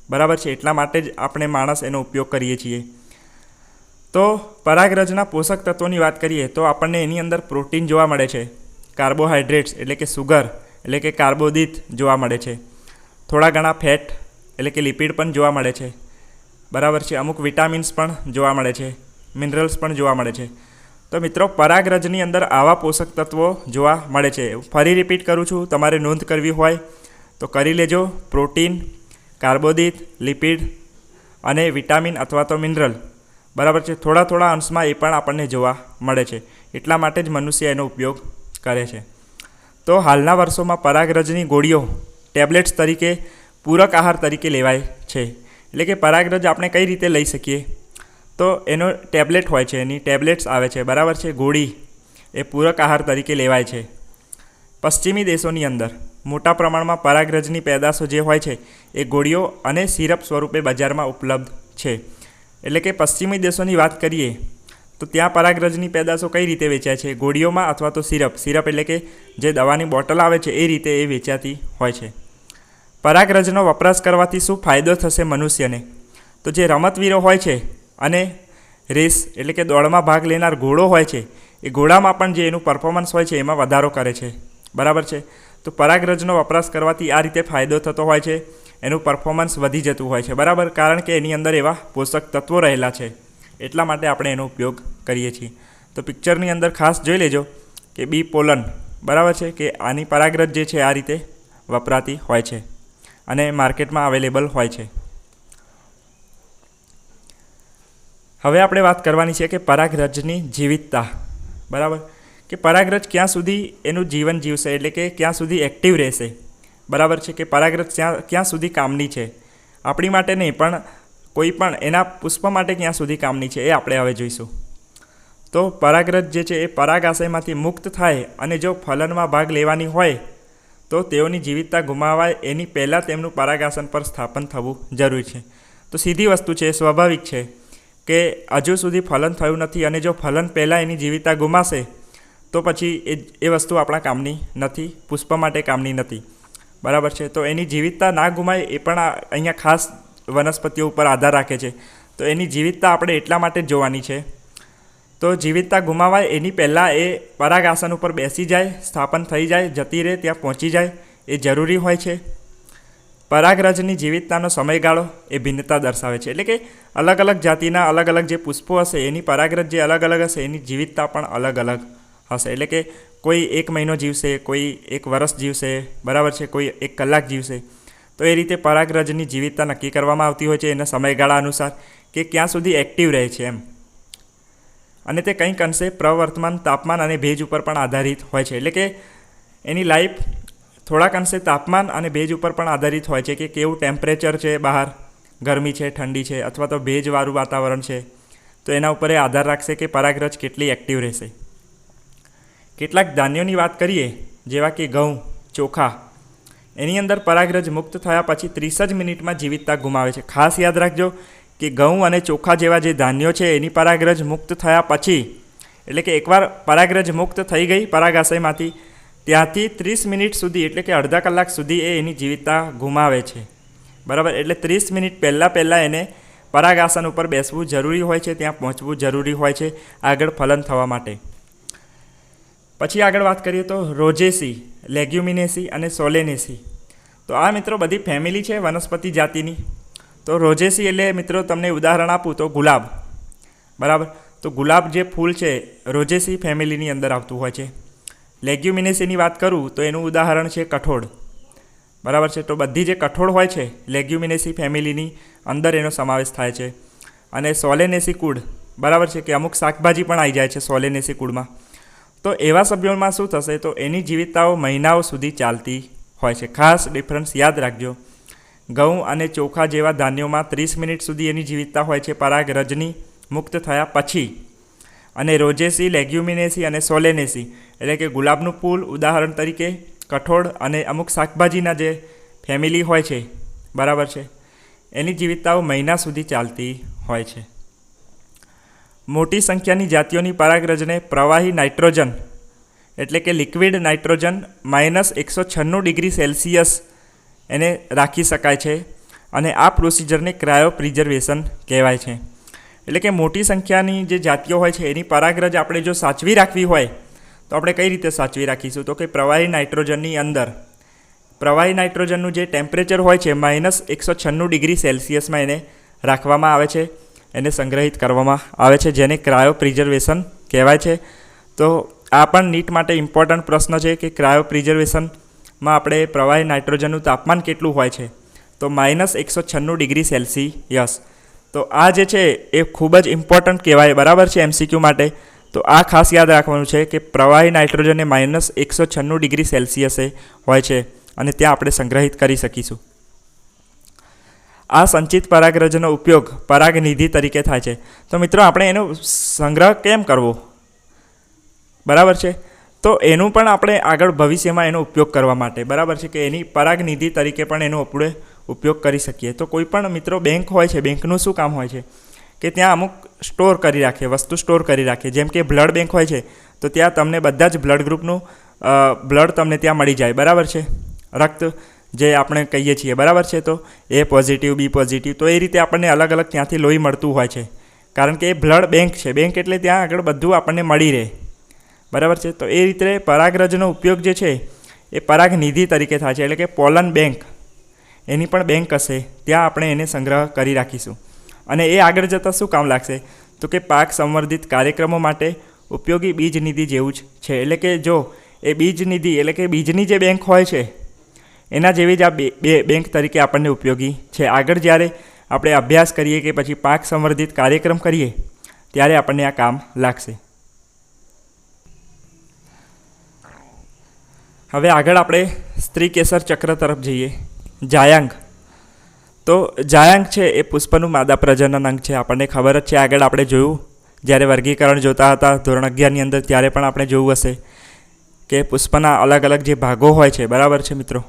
બરાબર છે. એટલા માટે જ આપણે માણસ એનો ઉપયોગ કરીએ છીએ. તો પરાગરજના પોષક તત્વોની વાત કરીએ તો આપણને એની અંદર પ્રોટીન જોવા મળે છે, કાર્બોહાઈડ્રેટ્સ એટલે કે સુગર એટલે કે કાર્બોદિત જોવા મળે છે, થોડા ઘણા ફેટ એટલે કે લિપિડ પણ જોવા મળે છે. બરાબર છે. અમુક વિટામિન્સ પણ જોવા મળે છે, મિનરલ્સ પણ જોવા મળે છે. તો મિત્રો પરાગરજની અંદર આવા પોષક તત્વો જોવા મળે છે. ફરી રિપીટ કરું છું, તમારે નોંધ કરવી હોય તો કરી લેજો. પ્રોટીન, કાર્બોદિત, લિપિડ અને વિટામિન અથવા તો મિનરલ. બરાબર છે. થોડા અંશમાં એ પણ આપણને જોવા મળે છે. એટલા માટે જ મનુષ્ય એનો ઉપયોગ કરે છે. તો હાલના વર્ષોમાં પરાગરજની ગોળીઓ ટેબ્લેટ્સ તરીકે પૂરક આહાર તરીકે લેવાય છે. એટલે કે પરાગરજ આપણે કઈ રીતે લઈ શકીએ? તો એનો ટેબ્લેટ હોય છે, એની ટેબ્લેટ્સ આવે છે. બરાબર છે. ગોળી એ પૂરક આહાર તરીકે લેવાય છે. પશ્ચિમી દેશોની અંદર મોટા પ્રમાણમાં પરાગરજની પેદાશો જે હોય છે એ ગોળીઓ અને સિરપ સ્વરૂપે બજારમાં ઉપલબ્ધ છે. એટલે કે પશ્ચિમી દેશોની વાત કરીએ તો ત્યાં પરાગરજની પેદાશો કઈ રીતે વેચાય છે? ગોળીઓમાં અથવા તો સિરપ એટલે કે જે દવાની બોટલ આવે છે એ રીતે એ વેચાતી હોય છે. પરાગરજનો વપરાશ કરવાથી શું ફાયદો થશે મનુષ્યને? તો જે રમતવીરો હોય છે અને રેસ એટલે કે દોડમાં ભાગ લેનાર ઘોડો હોય છે એ ઘોડામાં પણ જે એનું પરફોર્મન્સ હોય છે એમાં વધારો કરે છે. બરાબર છે. તો પરાગરજનો વપરાશ કરવાથી આ રીતે ફાયદો થતો હોય છે, એનું પરફોર્મન્સ વધી જતું હોય છે. બરાબર. કારણ કે એની અંદર એવા પોષક તત્વો રહેલા છે, એટલા માટે આપણે એનો ઉપયોગ કરીએ છીએ. તો પિક્ચરની અંદર ખાસ જોઈ લેજો કે બી પોલન. બરાબર છે કે આની પરાગરજ જે છે આ રીતે વપરાતી હોય છે અને માર્કેટમાં અવેલેબલ હોય છે. હવે આપણે વાત કરવાની છે કે પરાગરજની જીવિતતા. બરાબર કે પરાગરજ ક્યાં સુધી એનું જીવન જીવશે, એટલે કે ક્યાં સુધી એક્ટિવ રહેશે. બરાબર છે કે પરાગરજ ક્યાં સુધી કામની છે, આપણી માટે નહીં પણ કોઈ પણ એના પુષ્પ માટે ક્યાં સુધી કામની છે એ આપણે હવે જોઈશું. તો પરાગરજ જે છે એ પરાગાશયમાંથી મુક્ત થાય અને જો ફલનમાં ભાગ લેવાની હોય તો તેઓની જીવિતતા ગુમાવાય એની પહેલાં તેમનું પરાગાસન પર સ્થાપન થવું જરૂરી છે. તો સીધી વસ્તુ છે, સ્વાભાવિક છે કે હજુ સુધી ફલન થયું નથી અને જો ફલન પહેલાં એની જીવિતતા ગુમાશે તો પછી એ વસ્તુ આપણા કામની નથી, પુષ્પ માટે કામની નથી. બરાબર છે. તો એની જીવિતતા ના ગુમાય એ પણ અહીંયા ખાસ વનસ્પતિઓ ઉપર આધાર રાખે છે. તો એની જીવિતતા આપણે એટલા માટે જ જોવાની છે. તો જીવિતતા ગુમાવાય એની પહેલાં એ પરાગાસન ઉપર બેસી જાય, સ્થાપન થઈ જાય, જતી રહે, ત્યાં પહોંચી જાય એ જરૂરી હોય છે. પરાગરજની જીવિતતાનો સમયગાળો એ ભિન્નતા દર્શાવે છે. એટલે કે અલગ અલગ જાતિના અલગ અલગ જે પુષ્પો હશે એની પરાગરજ જે અલગ અલગ હશે એની જીવિતતા પણ અલગ અલગ હશે. એટલે કે કોઈ 1 મહિનો જીવશે, કોઈ 1 વર્ષ જીવશે, બરાબર છે, કોઈ 1 કલાક જીવશે. તો એ રીતે પરાગરજની જીવિતતા નક્કી કરવામાં આવતી હોય છે એના સમયગાળા અનુસાર કે ક્યાં સુધી એક્ટિવ રહે છે એમ. અને તે કંઈક અંશે પ્રવર્તમાન તાપમાન અને ભેજ ઉપર પણ આધારિત હોય છે. એટલે કે એની લાઈફ થોડાક અંશે તાપમાન અને ભેજ ઉપર પણ આધારિત હોય છે કે કેવું ટેમ્પરેચર છે બહાર, ગરમી છે, ઠંડી છે, અથવા તો ભેજવાળું વાતાવરણ છે. તો એના ઉપર એ આધાર રાખશે કે પરાગરજ કેટલી એક્ટિવ રહેશે. કેટલાક ધાન્યોની વાત કરીએ જેવા કે ઘઉં, ચોખા, એની અંદર પરાગરજ મુક્ત થયા પછી 30 જ મિનિટમાં જીવિતતા ગુમાવે છે. ખાસ યાદ રાખજો કે ઘઉં અને ચોખા જેવા જે ધાન્યો છે એની પરાગરજ મુક્ત થયા પછી, એટલે કે એકવાર પરાગરજ મુક્ત થઈ ગઈ પરાગાશયમાંથી, ત્યાંથી 30 મિનિટ સુધી એટલે કે અડધા કલાક સુધી એ એની જીવિતતા ગુમાવે છે. બરાબર. એટલે 30 મિનિટ પહેલાં એને પરાગાસન ઉપર બેસવું જરૂરી હોય છે, ત્યાં પહોંચવું જરૂરી હોય છે આગળ ફલન થવા માટે. પછી આગળ વાત કરીએ તો રોજેસી, લેગ્યુમિનેસી અને સોલેનેસી. તો આ મિત્રો બધી ફેમિલી છે વનસ્પતિ જાતિની. તો રોજેસી એટલે મિત્રો તમને ઉદાહરણ આપું તો ગુલાબ, બરાબર. તો ગુલાબ જે ફૂલ છે રોજેસી ફેમિલીની અંદર આવતું હોય છે. લેગ્યુમિનેસીની વાત કરું તો એનું ઉદાહરણ છે કઠોળ, બરાબર છે. તો બધી જે કઠોળ હોય છે લેગ્યુમિનેસી ફેમિલીની અંદર એનો સમાવેશ થાય છે. અને સોલેનેસી કુળ, બરાબર છે, કે અમુક શાકભાજી પણ આવી જાય છે સોલેનેસી કુળમાં. તો એવા સભ્યોમાં શું થશે તો એની જીવિતતાઓ મહિનાઓ સુધી ચાલતી હોય છે. ખાસ ડિફરન્સ યાદ રાખજો. ઘઉં અને ચોખા જેવા ધાન્યોમાં 30 મિનિટ સુધી એની જીવિતતા હોય છે પરાગરજની મુક્ત થયા પછી. અને રોજેસી, લેગ્યુમિનેસી અને સોલેનેસી એટલે કે ગુલાબનું ફૂલ ઉદાહરણ તરીકે, કઠોળ અને અમુક શાકભાજીના જે ફેમિલી હોય છે, બરાબર છે, એની જીવિતતાઓ મહિના સુધી ચાલતી હોય છે. મોટી સંખ્યાની જાતિઓની પરાગરજને પ્રવાહી નાઇટ્રોજન એટલે કે લિક્વિડ નાઇટ્રોજન -196 ડિગ્રી સેલ્સિયસ એને રાખી શકાય છે. અને આ પ્રોસિજરને ક્રાયો પ્રિઝર્વેશન કહેવાય છે. એટલે કે મોટી સંખ્યાની જે જાતિઓ હોય છે એની પરાગરજ આપણે જો સાચવી રાખવી હોય તો આપણે કઈ રીતે સાચવી રાખીશું તો કે પ્રવાહી નાઇટ્રોજનની અંદર પ્રવાહી નાઇટ્રોજનનું જે ટેમ્પરેચર હોય છે -196 ડિગ્રી સેલ્સિયસમાં એને રાખવામાં આવે છે, એને સંગ્રહિત કરવામાં આવે છે, જેને ક્રાયો પ્રિઝર્વેશન કહેવાય છે. તો આ પણ નીટ માટે ઇમ્પોર્ટન્ટ પ્રશ્ન છે કે ક્રાયો પ્રિઝર્વેશનમાં આપણે પ્રવાહી નાઇટ્રોજનનું તાપમાન કેટલું હોય છે તો -196 ડિગ્રી સેલ્સિયસ. તો આ જે છે એ ખૂબ જ ઇમ્પોર્ટન્ટ કહેવાય, બરાબર છે, MCQ માટે. તો આ ખાસ યાદ રાખવાનું છે કે પ્રવાહી નાઇટ્રોજન એ -196 ડિગ્રી સેલ્સિયસે હોય છે અને ત્યાં આપણે સંગ્રહિત કરી શકીશું. આ સંચિત પરાગરજનો ઉપયોગ પરાગનિધિ તરીકે થાય છે. તો મિત્રો આપણે એનો સંગ્રહ કેમ કરવો, બરાબર છે, તો એનું પણ આપણે આગળ ભવિષ્યમાં એનો ઉપયોગ કરવા માટે, બરાબર છે, કે એની પરાગનિધિ તરીકે પણ એનો આપણે ઉપયોગ કરી શકીએ. તો કોઈ પણ મિત્રો બેંક હોય છે, બેંકનું શું કામ હોય છે કે ત્યાં અમુક સ્ટોર કરી રાખે, વસ્તુ સ્ટોર કરી રાખે. જેમ કે બ્લડ બેંક હોય છે તો ત્યાં તમને બધા જ બ્લડ ગ્રુપનું બ્લડ તમને ત્યાં મળી જાય, બરાબર છે, રક્ત જે આપણે કહીએ છીએ, બરાબર છે. તો A પોઝિટિવ, B પોઝિટિવ, તો એ રીતે આપણને અલગ અલગ ત્યાંથી લોહી મળતું હોય છે કારણ કે એ બ્લડ બેંક છે. બેંક એટલે ત્યાં આગળ બધું આપણને મળી રહે, બરાબર છે. તો એ રીતે પરાગરજનો ઉપયોગ જે છે એ પરાગનિધિ તરીકે થાય છે. એટલે કે પોલન બેંક, એની પણ બેંક હશે, ત્યાં આપણે એને સંગ્રહ કરી રાખીશું. અને એ આગળ જતાં શું કામ લાગશે તો કે પાક સંવર્ધિત કાર્યક્રમો માટે ઉપયોગી બીજ નિધિ જેવું જ છે. એટલે કે જો એ બીજ નિધિ એટલે કે બીજની જે બેંક હોય છે એના જેવી જ આ બે બેંક તરીકે આપણને ઉપયોગી છે. આગળ જ્યારે આપણે અભ્યાસ કરીએ કે પછી પાક સંવર્ધિત કાર્યક્રમ કરીએ ત્યારે આપણને આ કામ લાગશે. હવે આગળ આપણે સ્ત્રી કેસર ચક્ર તરફ જઈએ. જાયાંગ. તો જાયાંગ છે એ પુષ્પનું માદા પ્રજનન અંગ છે, આપણને ખબર જ છે. આગળ આપણે જોયું જ્યારે વર્ગીકરણ જોતા હતા ધોરણ 11ની અંદર ત્યારે પણ આપણે જોયું હશે કે પુષ્પના અલગ અલગ જે ભાગો હોય છે, બરાબર છે મિત્રો,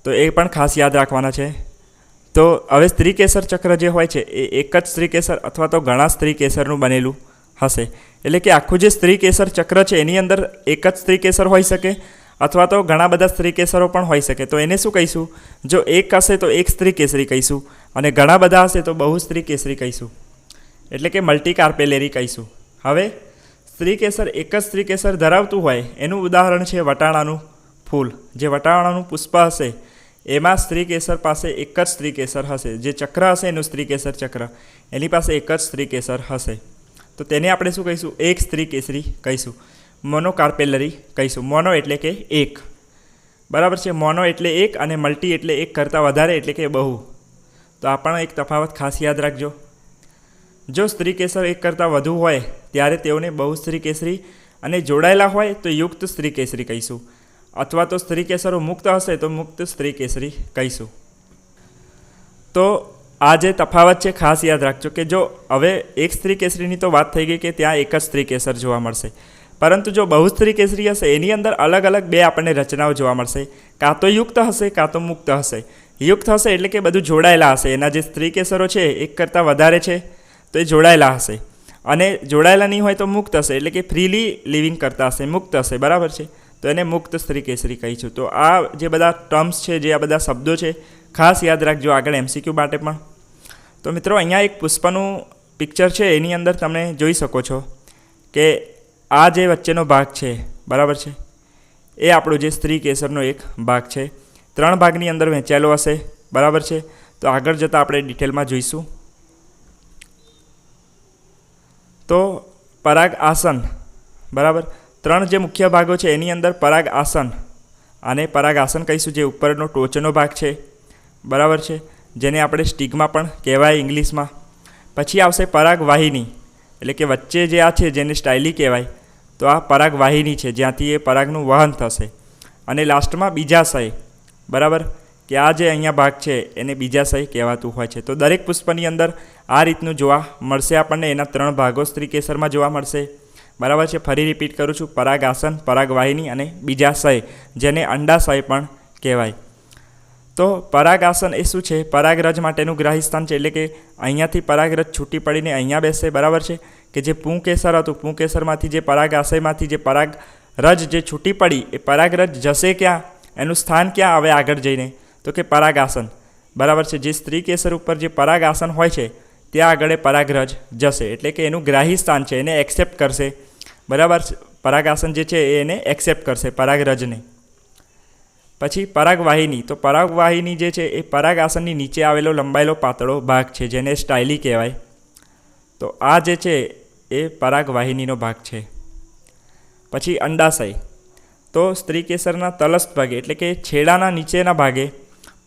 તો એ પણ ખાસ યાદ રાખવાના છે. તો હવે સ્ત્રી કેસર ચક્ર જે હોય છે એ એક જ સ્ત્રી કેસર અથવા તો ઘણા સ્ત્રી કેસરનું બનેલું હશે. એટલે કે આખું જે સ્ત્રી કેસર ચક્ર છે એની અંદર એક જ સ્ત્રી કેસર હોઈ શકે અથવા તો ઘણા બધા સ્ત્રી કેસરો પણ હોઈ શકે. તો એને શું કહીશું? જો એક હશે તો એક સ્ત્રી કેસરી કહીશું, અને ઘણા બધા હશે તો બહુ સ્ત્રી કેસરી કહીશું, એટલે કે મલ્ટી કાર્પેલેરી કહીશું. હવે સ્ત્રી કેસર એક જ સ્ત્રી કેસર ધરાવતું હોય એનું ઉદાહરણ છે વટાણાનું ફૂલ. જે વટાણાનું પુષ્પ હશે એમાં સ્ત્રી કેસર પાસે એક જ સ્ત્રી કેસર હશે. જે ચક્ર હશે એનું સ્ત્રી કેસર ચક્ર, એની પાસે એક જ સ્ત્રી કેસર હશે. તો તેને આપણે શું કહીશું? એક સ્ત્રી કેસરી કહીશું, મોનોકાર્પેલરી કહીશું. મોનો એટલે કે એક, બરાબર છે. મોનો એટલે એક અને મલ્ટી એટલે એક કરતાં વધારે એટલે કે બહુ. તો આ પણ એક તફાવત ખાસ યાદ રાખજો. જો સ્ત્રી કેસર એક કરતાં વધુ હોય ત્યારે તેઓને બહુ સ્ત્રી કેસરી, અને જોડાયેલા હોય તો યુક્ત સ્ત્રી કેસરી કહીશું, અથવા તો સ્ત્રી કેસરો મુક્ત હશે તો મુક્ત સ્ત્રી કેસરી કહીશું. તો આ જે તફાવત છે ખાસ યાદ રાખજો કે જો હવે એક સ્ત્રી કેસરીની તો વાત થઈ ગઈ કે ત્યાં એક જ સ્ત્રી કેસર જોવા મળશે, પરંતુ જો બહુ સ્ત્રી કેસરી હશે એની અંદર અલગ અલગ બે આપણને રચનાઓ જોવા મળશે. કાં તો યુક્ત હશે કાં તો મુક્ત હશે. યુક્ત હશે એટલે કે બધું જોડાયેલા હશે. એના જે સ્ત્રી કેસરો છે એક કરતાં વધારે છે તો એ જોડાયેલા હશે, અને જોડાયેલા નહીં હોય તો મુક્ત હશે એટલે કે ફ્રીલી લિવિંગ કરતા હશે, મુક્ત હશે, બરાબર છે. તો એને મુક્ત સ્ત્રી કેસરી કહીશું. તો આ જે બધા ટર્મ્સ છે, જે આ બધા શબ્દો છે ખાસ યાદ રાખજો આગળ MCQ માટે પણ. તો મિત્રો અહીંયા એક પુષ્પનું પિક્ચર છે, એની અંદર તમે જોઈ શકો છો કે આ જે વચ્ચેનો ભાગ છે, બરાબર છે, એ આપણો જે સ્ત્રી કેસરનો એક ભાગ છે. 3 ભાગની અંદર વહેંચાયેલો હશે, બરાબર છે. તો આગળ જતાં આપણે ડિટેલમાં જોઈશું. તો પરાગ આસન, બરાબર, 3 જે મુખ્ય ભાગો છે એની અંદર પરાગ આસન, આને પરાગ આસન કહીશું, જે ઉપરનો ટોચનો ભાગ છે, બરાબર છે, જેને આપણે સ્ટિગ્મા પણ કહેવાય ઇંગ્લિશમાં. પછી આવશે પરાગ વાહિની, એટલે કે વચ્ચે જે આ છે જેને સ્ટાઇલી કહેવાય, તો આ પરાગ વાહિની છે જ્યાંથી એ પરાગનું વહન થશે. અને લાસ્ટમાં બીજાશય, બરાબર, કે આ જે અહીંયા ભાગ છે એને બીજાશય કહેવાતું હોય છે. તો દરેક પુષ્પની અંદર આ રીતનું જોવા મળશે આપણને. એના 3 ભાગો સ્ત્રી કેસરમાં જોવા મળશે, બરાબર છે. ફરી રિપીટ કરું છું, પરાગ આસન, પરાગ વાહિની અને બીજાશય, જેને અંડાશય પણ કહેવાય. તો પરાગ આસન એ શું છે? પરાગરજ માટેનું ગ્રાહી સ્થાન છે, એટલે કે અહીંયાથી પરાગરજ છૂટી પડીને અહીંયા બેસશે, બરાબર છે. કે જે પુંકેસર હતું, પુંકેસરમાંથી જે પરાગ આશયમાંથી જે પરાગરજ જે છૂટી પડી એ પરાગરજ જશે ક્યાં? એનું સ્થાન ક્યાં આવે આગળ જઈને? તો કે પરાગ આસન, બરાબર છે. જે સ્ત્રી કેસર ઉપર જે પરાગ આસન હોય છે ત્યાં આગળ પરાગરજ જશે, એટલે કે એનું ગ્રાહી સ્થાન છે, એને એક્સેપ્ટ કરશે, બરાબર. પરાગ આસન જે છે એને એક્સેપ્ટ કરશે પરાગરજને. પછી પરાગ વાહિની, તો પરાગ વાહિની જે છે એ પરાગ આસનની નીચે આવેલો લંબાયેલો પાતળો ભાગ છે, જેને સ્ટાઇલી કહેવાય. તો આ જે છે એ પરાગ વાહિનીનો ભાગ છે. પછી અંડાશય, તો સ્ત્રી કેસરના તલસ્થ ભાગે, એટલે કે છેડાના નીચેના ભાગે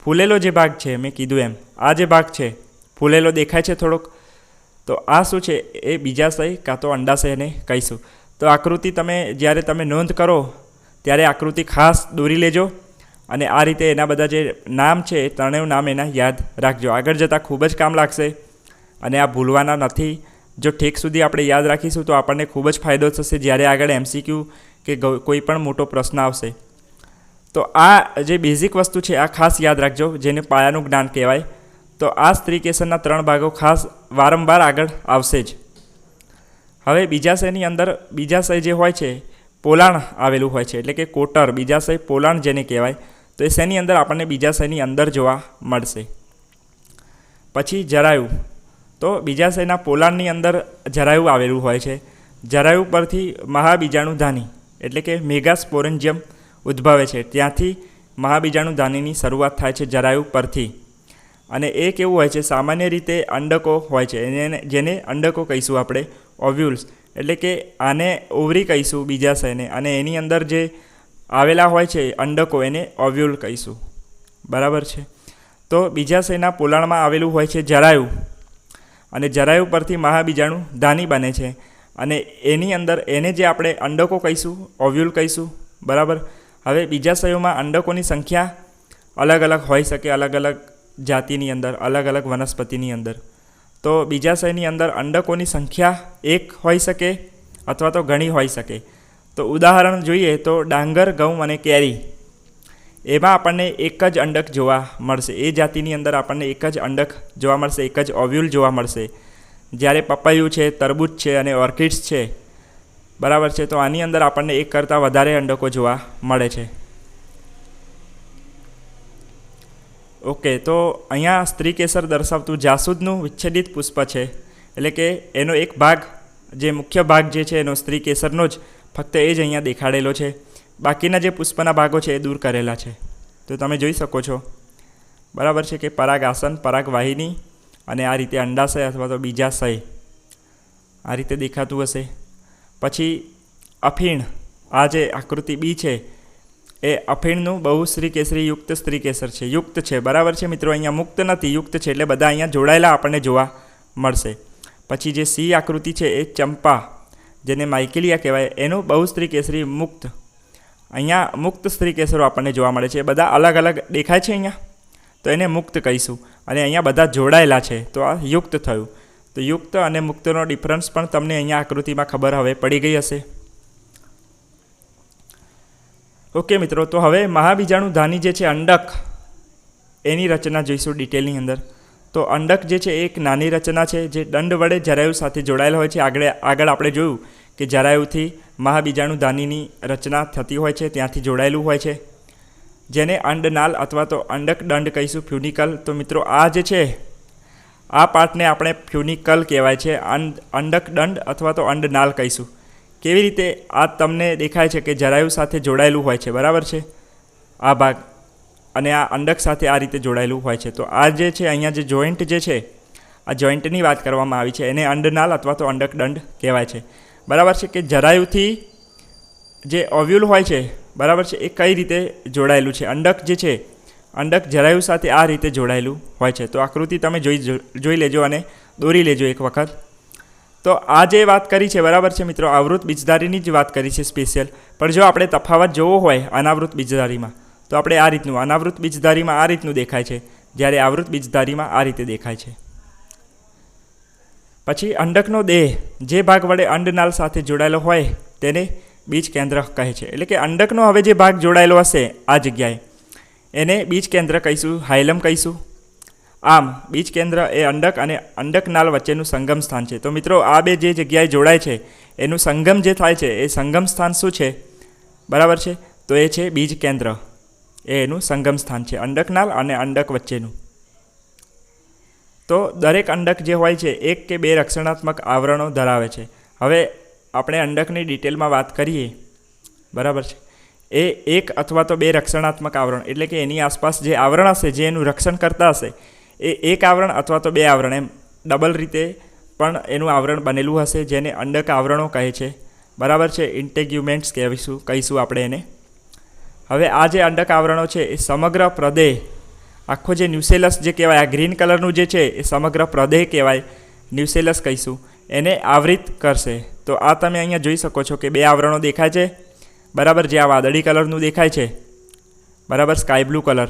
ફૂલેલો જે ભાગ છે, મેં કીધું એમ આ જે ભાગ છે ફૂલેલો દેખાય છે થોડોક, તો આ શું છે? એ બીજાશય કાં તો અંડાશયને કહીશું. તો આકૃતિ તમે જ્યારે તમે નોંધ કરો ત્યારે આકૃતિ ખાસ દોરી લેજો, અને આ રીતે એના બધા જે નામ છે એ 3 નામ એના યાદ રાખજો. આગળ જતાં ખૂબ જ કામ લાગશે, અને આ ભૂલવાના નથી. જો ઠીક સુધી આપણે યાદ રાખીશું તો આપણને ખૂબ જ ફાયદો થશે જ્યારે આગળ MCQ કે કોઈ પણ મોટો પ્રશ્ન આવશે. તો આ જે બેઝિક વસ્તુ છે આ ખાસ યાદ રાખજો, જેને પાયાનું જ્ઞાન કહેવાય. તો આ સ્ત્રી કેસરના 3 ભાગો ખાસ વારંવાર આગળ આવશે જ. હવે બીજાશયની અંદર બીજાશય જે હોય છે પોલાણ આવેલું હોય છે, એટલે કે કોટર, બીજાશય પોલાણ જેને કહેવાય. તો એ શેની અંદર? આપણને બીજાશયની અંદર જોવા મળશે. પછી જરાયુ, તો બીજાશયના પોલાણની અંદર જરાયુ આવેલું હોય છે. જરાયુ પરથી મહાબીજાણુધાની, એટલે કે મેગાસ્પોરેન્જિયમ ઉદ્ભવે છે. ત્યાંથી મહાબીજાણુધાનીની શરૂઆત થાય છે જરાયુ પરથી. અને એ કેવું હોય છે? સામાન્ય રીતે અંડકો હોય છે, જેને અંડકો કહીશું આપણે, ઓવ્યુલ્સ, એટલે કે આને ઓવરી કહીશું બીજાશયને, અને એની અંદર જે આવેલા હોય છે અંડકો એને ઓવ્યુલ કહીશું, બરાબર છે. તો બીજાશયના પોલાણમાં આવેલું હોય છે જરાયુ, અને જરાયુ પરથી મહાબીજાણુ ધાની બને છે, અને એની અંદર એને જે આપણે અંડકો કહીશું, ઓવ્યુલ કહીશું, બરાબર. હવે બીજાશયોમાં અંડકોની સંખ્યા અલગ અલગ હોઈ શકે, અલગ અલગ જાતિની અંદર, અલગ અલગ વનસ્પતિની અંદર. તો બીજાશયની અંદર અંડકોની સંખ્યા 1 હોઈ શકે અથવા તો ઘણી હોઈ શકે. તો ઉદાહરણ જોઈએ તો ડાંગર, ઘઉં અને કેરી, એમાં આપણને એક જ અંડક જોવા મળશે. એ જાતિની અંદર આપણને એક જ અંડક જોવા મળશે, એક જ ઓવ્યુલ જોવા મળશે. જ્યારે પપૈયું છે, તરબૂચ છે અને ઓર્કિડ્સ છે બરાબર છે. તો આની અંદર આપણને એક કરતાં વધારે અંડકો જોવા મળે છે. ઓકે, તો અહીંયા સ્ત્રી કેસર દર્શાવતું જાસૂદનું વિચ્છેદિત પુષ્પ છે, એટલે કે એનો એક ભાગ, જે મુખ્ય ભાગ જે છે એનો સ્ત્રી કેસરનો જ, ફક્ત એ જ અહીંયા દેખાડેલો છે. બાકીના જે પુષ્પના ભાગો છે એ દૂર કરેલા છે. તો તમે જોઈ શકો છો, બરાબર છે, કે પરાગાસન, પરાગવાહિની અને આ રીતે અંડાશય અથવા તો બીજાશય આ રીતે દેખાતું હશે. પછી અફીણ, આ જે આકૃતિ બી છે એ અફીણનું બહુ સ્ત્રી કેસરી યુક્ત સ્ત્રી કેસર છે, યુક્ત છે, બરાબર છે મિત્રો. અહીંયા મુક્ત નથી, યુક્ત છે, એટલે બધા અહીંયા જોડાયેલા આપણને જોવા મળશે. પછી જે સી આકૃતિ છે એ ચંપા, જેને માઇકેલિયા કહેવાય, એનું બહુ સ્ત્રી કેસરી મુક્ત, અહીંયા મુક્ત સ્ત્રી કેસરો આપણને જોવા મળે છે. બધા અલગ અલગ દેખાય છે અહીંયા, તો એને મુક્ત કહીશું. અને અહીંયા બધા જોડાયેલા છે, તો આ યુક્ત થયું. તો યુક્ત અને મુક્તનો ડિફરન્સ પણ તમને અહીંયા આકૃતિમાં ખબર હવે પડી ગઈ હશે. ઓકે મિત્રો, તો હવે મહાબીજાણુધાની જે છે અંડક, એની રચના જોઈશું ડિટેલની અંદર. તો અંડક જે છે એ એક નાની રચના છે જે દંડ વડે જરાયુ સાથે જોડાયેલ હોય છે. આગળ આપણે જોયું કે જરાયુથી મહાબીજાણુધાનીની રચના થતી હોય છે, ત્યાંથી જોડાયેલું હોય છે, જેને અંડનાલ અથવા તો અંડક દંડ કહીશું, ફ્યુનિકલ. તો મિત્રો આ જે છે આ પાર્ટને આપણે ફ્યુનિકલ કહેવાય છે, અંડક દંડ અથવા તો અંડનાલ કહીશું. કેવી રીતે? આ તમને દેખાય છે કે જરાયુ સાથે જોડાયેલું હોય છે, બરાબર છે, આ ભાગ, અને આ અંડક સાથે આ રીતે જોડાયેલું હોય છે. તો આ જે છે અહીંયા જે જોઈન્ટ જે છે, આ જોઈન્ટની વાત કરવામાં આવી છે, એને અંડનાલ અથવા તો અંડક દંડ કહેવાય છે, બરાબર છે. કે જરાયુથી જે ઓવ્યુલ હોય છે, બરાબર છે, એ કઈ રીતે જોડાયેલું છે? અંડક જે છે, અંડક જરાયુ સાથે આ રીતે જોડાયેલું હોય છે. તો આકૃતિ તમે જોઈ લેજો અને દોરી લેજો એક વખત. તો આ જે વાત કરી છે, બરાબર છે મિત્રો, આવૃત બીજધારીની જ વાત કરી છે સ્પેશિયલ. પણ જો આપણે તફાવત જોવો હોય અનાવૃત બીજધારીમાં, તો આપણે આ રીતનું, અનાવૃત બીજધારીમાં આ રીતનું દેખાય છે, જ્યારે આવૃત બીજધારીમાં આ રીતે દેખાય છે. પછી અંડકનો દેહ, જે ભાગ વડે અંડનાલ સાથે જોડાયેલો હોય તેને બીજ કેન્દ્ર કહે છે. એટલે કે અંડકનો હવે જે ભાગ જોડાયેલો હશે આ જગ્યાએ, એને બીજ કેન્દ્ર કહીશું, હાઇલમ કહીશું. આમ બીજ કેન્દ્ર એ અંડક અને અંડકનાલ વચ્ચેનું સંગમ સ્થાન છે. તો મિત્રો આ બે જે જગ્યાએ જોડાય છે એનું સંગમ જે થાય છે, એ સંગમ સ્થાન શું છે? બરાબર છે, તો એ છે બીજ કેન્દ્ર, એ એનું સંગમ સ્થાન છે, અંડકનાલ અને અંડક વચ્ચેનું. તો દરેક અંડક જે હોય છે એક કે બે રક્ષણાત્મક આવરણો ધરાવે છે. હવે આપણે અંડકની ડિટેલમાં વાત કરીએ, બરાબર છે, એ એક અથવા તો બે રક્ષણાત્મક આવરણ, એટલે કે એની આસપાસ જે આવરણ હશે જે એનું રક્ષણ કરતા હશે, એ એક આવરણ અથવા તો બે આવરણ, એમ ડબલ રીતે પણ એનું આવરણ બનેલું હશે, જેને અંડક આવરણો કહે છે, બરાબર છે, ઇન્ટેગ્યુમેન્ટ્સ કહીશું આપણે એને. હવે આ જે અંડક આવરણો છે એ સમગ્ર પ્રદેહ, આખો જે ન્યુસેલસ જે કહેવાય, આ ગ્રીન કલરનું જે છે એ સમગ્ર પ્રદેહ કહેવાય, ન્યુસેલસ કહીશું, એને આવૃત કરશે. તો આ તમે અહીંયા જોઈ શકો છો કે બે આવરણો દેખાય છે, બરાબર, જે આ વાદળી કલરનું દેખાય છે, બરાબર, સ્કાય બ્લુ કલર,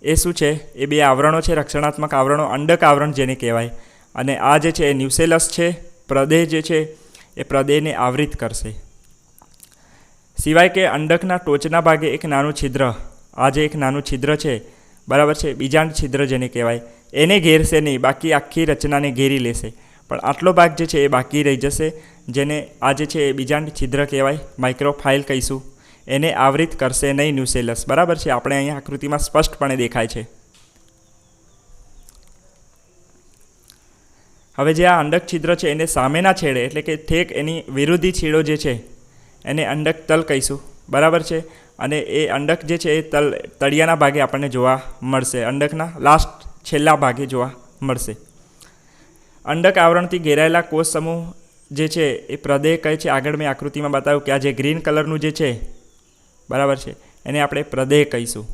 એ શું છે? એ બે આવરણો છે, રક્ષણાત્મક આવરણો, અંડક આવરણ જેને કહેવાય. અને આ જે છે એ ન્યુસેલસ છે, પ્રદેહ જે છે એ પ્રદેહને આવૃત કરશે. સિવાય કે અંડકના ટોચના ભાગે એક નાનું છિદ્ર, આ જે એક નાનું છિદ્ર છે, બરાબર છે, બીજાંડ છિદ્ર જેને કહેવાય, એને ઘેરશે નહીં, બાકી આખી રચનાને ઘેરી લેશે. પણ આટલો ભાગ જે છે એ બાકી રહી જશે, જેને આ જે છે એ બીજાંડ છિદ્ર કહેવાય, માઇક્રોફાઇલ કહીશું, એને આવૃત કરશે નહીં ન્યુસેલસ, બરાબર છે. આપણે અહીંયા આકૃતિમાં સ્પષ્ટપણે દેખાય છે. હવે જે આ અંડક છિદ્ર છે એને સામેના છેડે, એટલે કે ઠેક એની વિરોધી છેડો જે છે એને અંડક તલ કહીશું, બરાબર છે. અને એ અંડક જે છે એ તળિયાના ભાગે આપણને જોવા મળશે, અંડકના લાસ્ટ છેલ્લા ભાગે જોવા મળશે. અંડક આવરણથી ઘેરાયેલા કોષ સમૂહ જે છે એ પ્રદેહ કહે છે. આગળ મેં આકૃતિમાં બતાવ્યું કે આ જે ગ્રીન કલરનું જે છે, બરાબર છે, એને આપણે પ્રદેહ કહીશું.